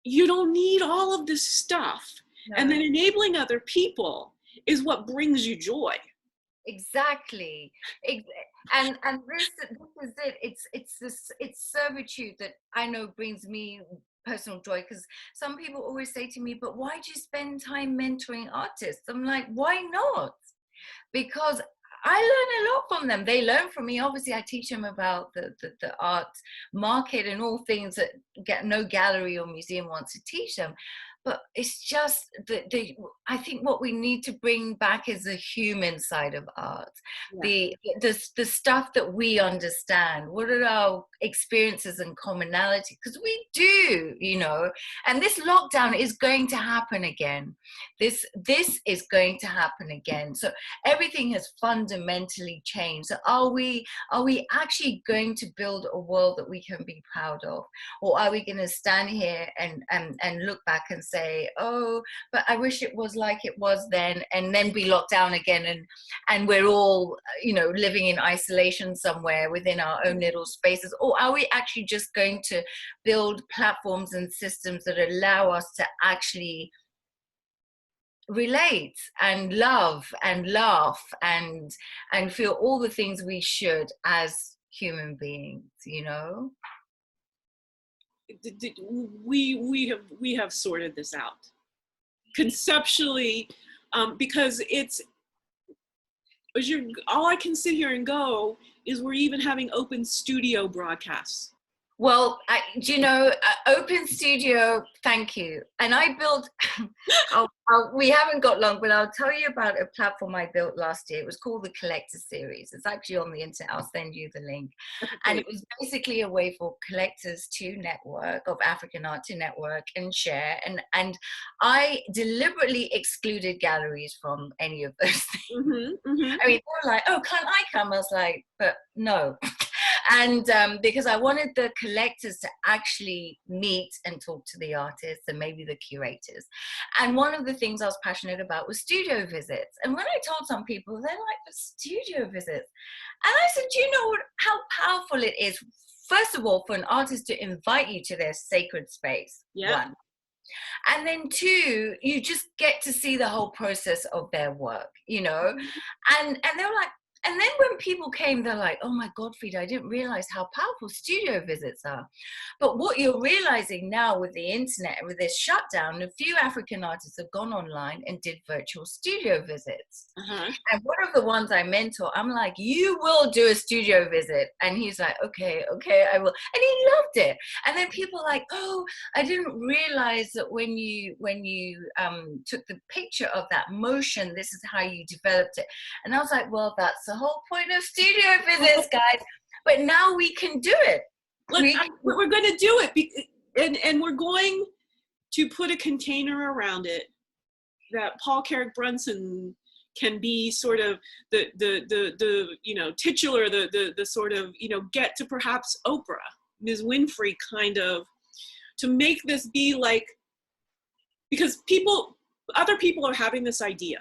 you don't need all of this stuff. No. And then enabling other people is what brings you joy. Exactly. And this is it. It's servitude that I know brings me personal joy, because some people always say to me, but why do you spend time mentoring artists? I'm like, why not? Because I learn a lot from them. They learn from me. Obviously, I teach them about the art market and all things that no gallery or museum wants to teach them. But it's just I think what we need to bring back is the human side of art, the stuff that we understand. What are our experiences and commonality? Because we do, you know. And this lockdown is going to happen again. This is going to happen again. So everything has fundamentally changed. So are we actually going to build a world that we can be proud of, or are we going to stand here and look back and say, oh, but I wish it was like it was then, and then be locked down again, and we're all, you know, living in isolation somewhere within our own little spaces? Or are we actually just going to build platforms and systems that allow us to actually relate and love and laugh and feel all the things we should as human beings, you know? We have sorted this out conceptually, because it's, all I can sit here and go is we're even having open studio broadcasts. Well, do you know, Open Studio, thank you. And I built, we haven't got long, but I'll tell you about a platform I built last year. It was called the Collector Series. It's actually on the internet. I'll send you the link. And it was basically a way for collectors to network, of African art to network and share. And I deliberately excluded galleries from any of those things. Mm-hmm, mm-hmm. I mean, they were like, oh, can't I come? I was like, but no. And because I wanted the collectors to actually meet and talk to the artists and maybe the curators. And one of the things I was passionate about was studio visits. And when I told some people, they're like, the studio visits. And I said, do you know how powerful it is, first of all, for an artist to invite you to their sacred space? One. And then two, you just get to see the whole process of their work, you know? And they were like, and then when people came, they're like, oh my God, Freda, I didn't realize how powerful studio visits are. But what you're realizing now with the internet and with this shutdown, a few African artists have gone online and did virtual studio visits. Uh-huh. And one of the ones I mentor, I'm like, you will do a studio visit. And he's like, okay, I will. And he loved it. And then people are like, oh, I didn't realize that when you took the picture of that motion, this is how you developed it. And I was like, well, that's the whole point of studio visits, guys. But now we can do it. We're going to do it, and we're going to put a container around it that Paul Carrick Brunson can be sort of the you know, titular, the sort of, you know, get to perhaps Oprah, Ms. Winfrey kind of, to make this be like, because other people are having this idea,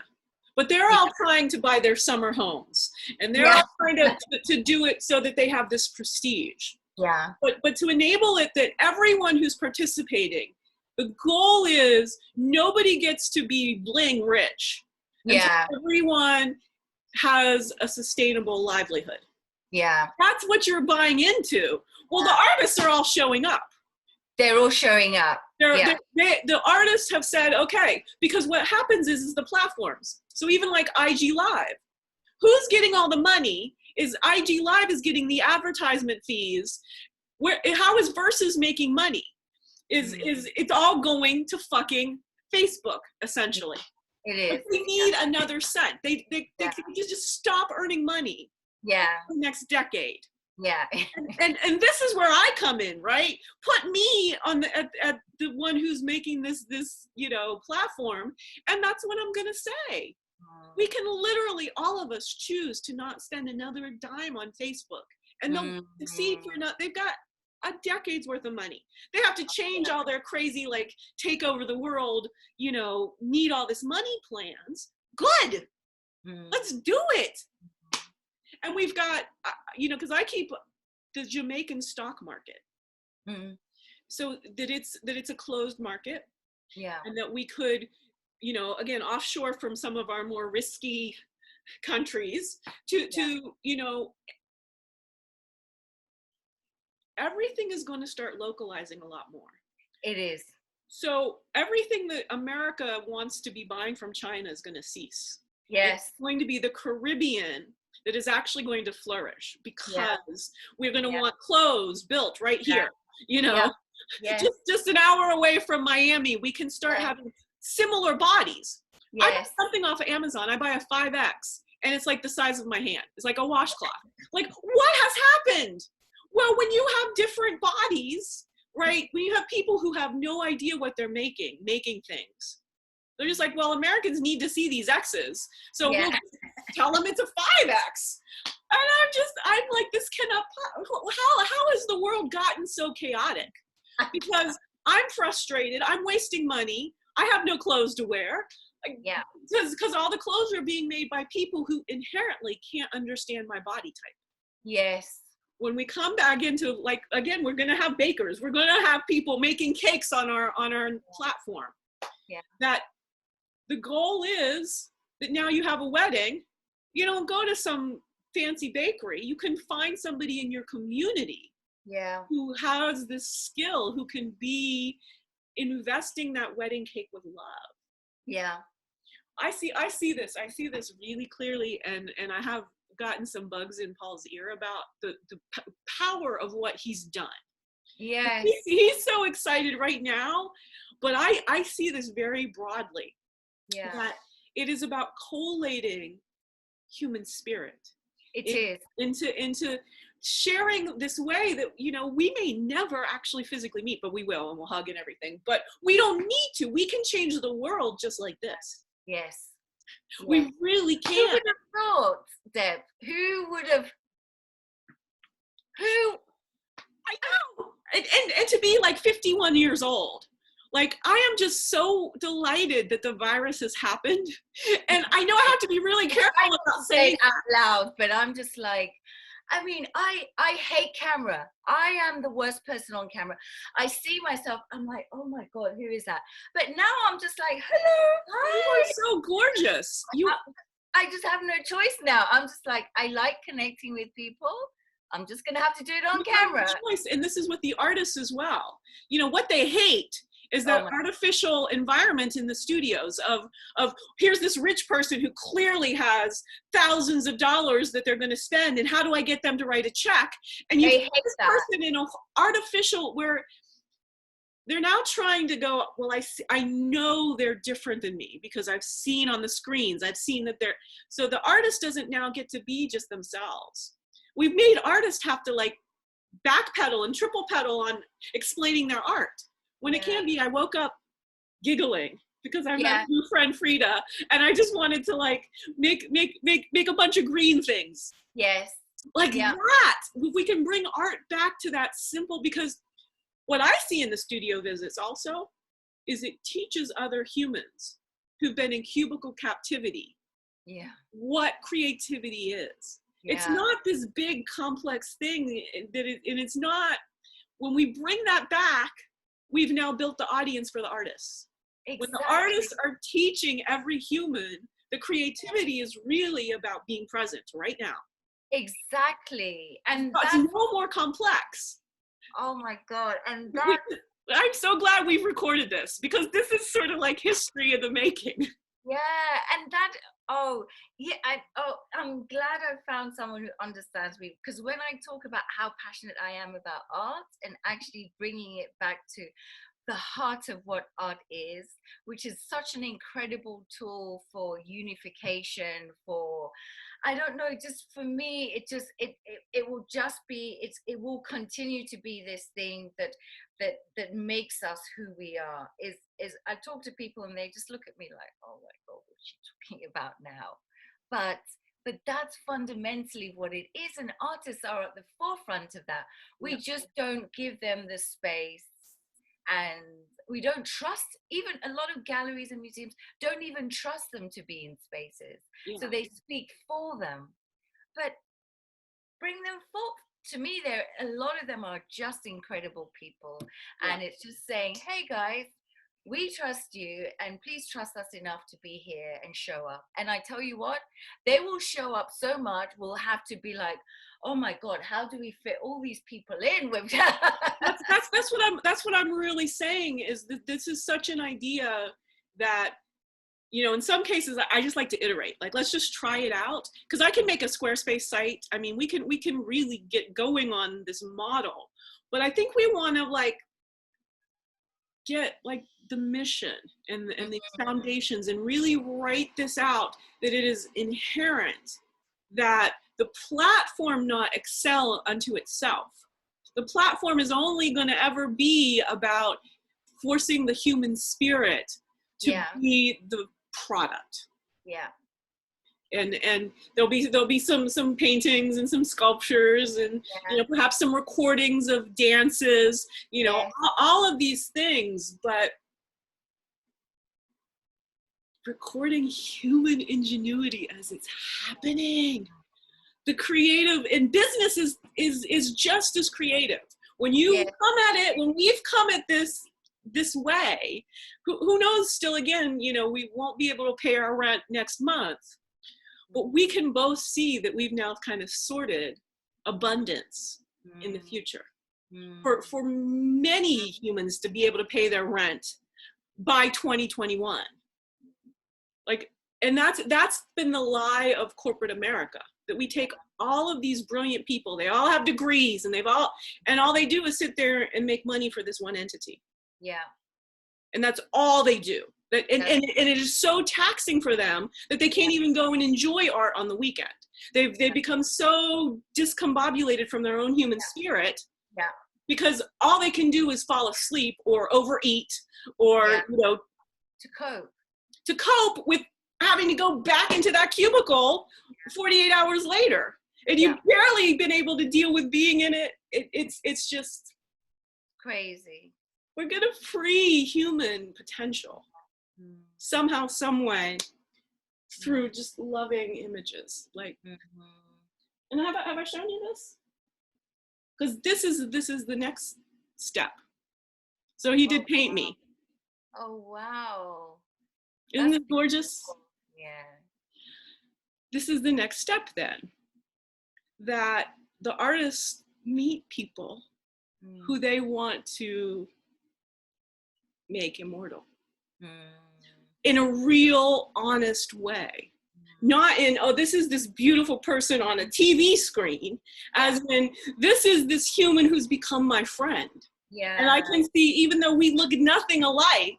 but they're all trying to buy their summer homes, and they're all trying to do it so that they have this prestige. Yeah. But to enable it that everyone who's participating, the goal is nobody gets to be bling rich. Yeah. Until everyone has a sustainable livelihood. Yeah. That's what you're buying into. Well, the artists are all showing up. They're all showing up. The artists have said, okay, because what happens is the platforms. So even like IG Live, who's getting all the money? Is IG Live is getting the advertisement fees. How is Versus making money? Is it's all going to fucking Facebook essentially? It is. But they need another cent. They can just stop earning money. Yeah. For the next decade. Yeah. and this is where I come in, right? Put me on at the one who's making this platform, and that's what I'm gonna say. We can literally, all of us, choose to not spend another dime on Facebook, and they'll succeed for not. They've got a decade's worth of money. They have to change all their crazy like take over the world, need all this money plans. Good, let's do it. And we've got, because I keep the Jamaican stock market, so that it's a closed market, and that we could, again, offshore from some of our more risky countries to everything is going to start localizing a lot more. It is. So everything that America wants to be buying from China is going to cease. Yes. It's going to be the Caribbean that is actually going to flourish, because we're going to want clothes built right here. Yes. Just an hour away from Miami, we can start having similar bodies. I buy something off of Amazon. I buy a 5X, and it's like the size of my hand. It's like a washcloth. Like, what has happened? Well, when you have different bodies, right? When you have people who have no idea what they're making things. They're just like, well, Americans need to see these X's, so we'll tell them it's a 5X. And I'm like, this cannot, how has the world gotten so chaotic? Because I'm frustrated, I'm wasting money, I have no clothes to wear. Because all the clothes are being made by people who inherently can't understand my body type. Yes. When we come back into, like, again, we're going to have bakers, we're going to have people making cakes on our platform. That the goal is that now you have a wedding, you don't go to some fancy bakery, you can find somebody in your community who has this skill, who can be investing that wedding cake with love. I see this really clearly, and I have gotten some bugs in Paul's ear about the power of what he's done. Yes. He's so excited right now, but I see this very broadly. That it is about collating human spirit. Into sharing this way that, we may never actually physically meet, but we will, and we'll hug and everything. But we don't need to. We can change the world just like this. Yes. We really can. Who would have thought, Deb? I know. And to be like 51 years old. Like, I am just so delighted that the virus has happened. And I know I have to be really careful about saying it out loud, but I'm just like, I hate camera. I am the worst person on camera. I see myself, I'm like, oh my God, who is that? But now I'm just like, hello, hi. You are so gorgeous. I just have no choice now. I'm just like, I like connecting with people. I'm just going to have to do it on camera. And this is with the artists as well. What they hate is that artificial environment in the studios of here's this rich person who clearly has thousands of dollars that they're going to spend, and how do I get them to write a check? And you hate this person in an artificial, where they're now trying to go, well, I know they're different than me because I've seen on the screens, I've seen that so the artist doesn't now get to be just themselves. We've made artists have to like backpedal and triple pedal on explaining their art. When it can be, I woke up giggling because I met my new friend Freda, and I just wanted to like make a bunch of green things. Yes. Like that. We can bring art back to that simple, because what I see in the studio visits also is it teaches other humans who've been in cubicle captivity what creativity is. It's not this big complex thing and it's not, when we bring that back, we've now built the audience for the artists. Exactly. When the artists are teaching every human, the creativity is really about being present right now. Exactly. And it's no more complex. Oh my God. And that, I'm so glad we've recorded this, because this is sort of like history in the making. Yeah. And that, I'm glad I found someone who understands me, because when I talk about how passionate I am about art and actually bringing it back to the heart of what art is, which is such an incredible tool for unification, for, I don't know, just for me, it will just be, it will continue to be this thing that makes us who we are. Is I talk to people and they just look at me like, oh my God, what's she talking about now? But that's fundamentally what it is, and artists are at the forefront of that. We just don't give them the space, and we don't trust, even a lot of galleries and museums don't even trust them to be in spaces. So they speak for them, but bring them forth. To me, a lot of them are just incredible people. And it's just saying, hey guys, we trust you, and please trust us enough to be here and show up. And I tell you what, they will show up so much, we'll have to be like, oh my God, how do we fit all these people in? That's what I'm really saying, is that this is such an idea that, you know, in some cases I just like to iterate, like, let's just try it out, because I can make a Squarespace site. I mean, we can really get going on this model, but I think we want to like get like the mission and the foundations, and really write this out, that it is inherent that the platform not excel unto itself. The platform is only going to ever be about forcing the human spirit to be the product. And there'll be some paintings and some sculptures, and you know, perhaps some recordings of dances, you know, all of these things, but recording human ingenuity as it's happening. The creative in business is just as creative. When you come at it, when we've come at this way, who knows, still again, you know, we won't be able to pay our rent next month, but we can both see that we've now kind of sorted abundance in the future for many humans to be able to pay their rent by 2021. Like, and that's been the lie of corporate America, that we take all of these brilliant people, they all have degrees, and all they do is sit there and make money for this one entity. And that's all they do. And it is so taxing for them that they can't even go and enjoy art on the weekend. They've become so discombobulated from their own human spirit, because all they can do is fall asleep or overeat, or you know, to cope with having to go back into that cubicle 48 hours later, and you've barely been able to deal with being in it. It's just crazy. We're gonna free human potential somehow, some way, through just loving images. Like, and have I shown you this? Because this is the next step. So he did paint me. Oh wow! Isn't this gorgeous? Yeah. This is the next step then, that the artists meet people who they want to make immortal in a real, honest way. Not in, oh, this is this beautiful person on a TV screen, as in, this is this human who's become my friend. And I can see, even though we look nothing alike,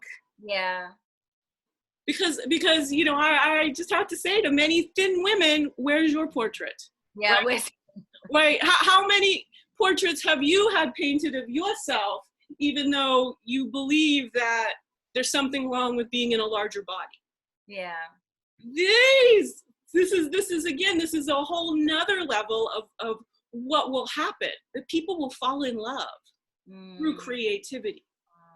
because you know, I just have to say to many thin women, where's your portrait? Right? How many portraits have you had painted of yourself, even though you believe that there's something wrong with being in a larger body? This is a whole nother level of what will happen, that people will fall in love through creativity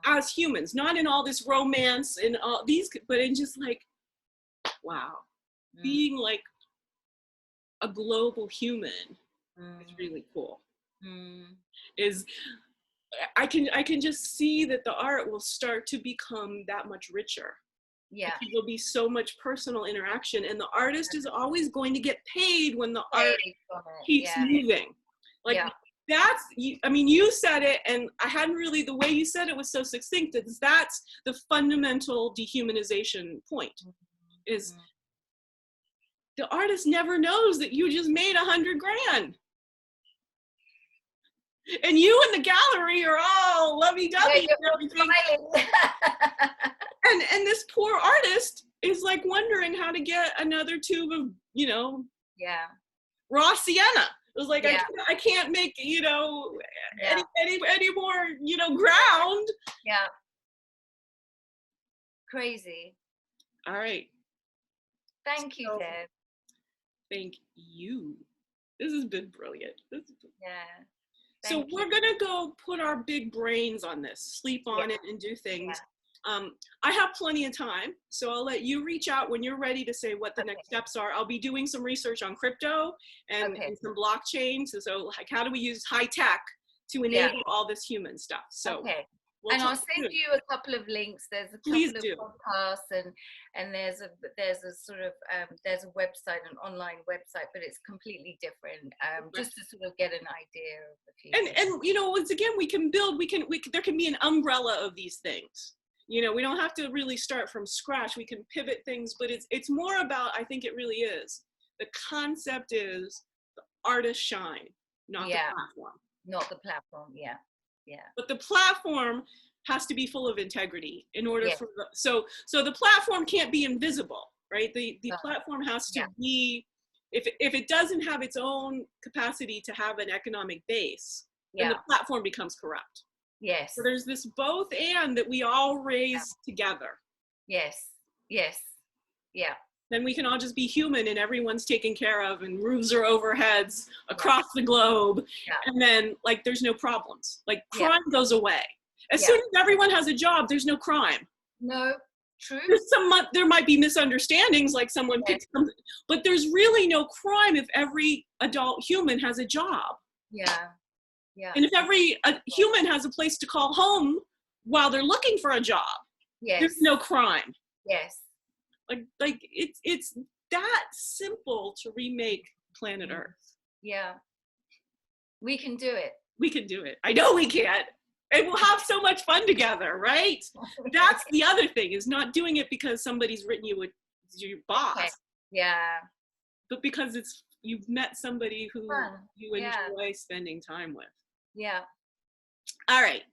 as humans, not in all this romance and all these, but in just like, wow, being like a global human is Mm. really cool. Mm. Is I can just see that the art will start to become that much richer. Yeah. There'll be so much personal interaction, and the artist is always going to get paid when the art keeps Yeah. moving. Like Yeah. that's, I mean, you said it, and I hadn't really, the way you said it was so succinct. That's the fundamental dehumanization point. Is the artist never knows that you just made $100,000. And you in the gallery are all lovey-dovey and everything. And this poor artist is like wondering how to get another tube of, you know, yeah, raw sienna. It was like, yeah. I can't make, you know, Yeah. any more, you know, ground. Yeah. Crazy. All right. Thank you, Deb. Thank you. This has been brilliant. Yeah. So we're gonna go put our big brains on this, sleep on it, and do things. Yeah. I have plenty of time, so I'll let you reach out when you're ready to say what the next steps are. I'll be doing some research on crypto and some blockchain. So like, how do we use high tech to enable all this human stuff? So we'll and I'll send you a couple of links. There's a couple of podcasts, and there's a sort of there's a website, an online website, but it's completely different. Just to sort of get an idea of the future. And you know, once again, we can build. There can be an umbrella of these things. You know, we don't have to really start from scratch. We can pivot things, but it's more about, I think it really is. The concept is the artist shine, not the platform. Not the platform, yeah. But the platform has to be full of integrity in order for so the platform can't be invisible, right? The platform has to be, if it doesn't have its own capacity to have an economic base, then the platform becomes corrupt. Yes. So there's this both and that we all raise together. Yes. Yeah. Then we can all just be human and everyone's taken care of and roofs are over heads across the globe. And then like there's no problems. Like crime goes away. As soon as everyone has a job, there's no crime. No, true. There might be misunderstandings, like someone picks something, but there's really no crime if every adult human has a job. Yeah. And if every human has a place to call home while they're looking for a job, there's no crime. Yes. Like it's that simple to remake planet Earth. Yeah. We can do it. We can do it. I know we can. And we'll have so much fun together, right? That's the other thing, is not doing it because somebody's written you as your boss. Okay. Yeah. But because you've met somebody who you enjoy spending time with. Yeah. All right.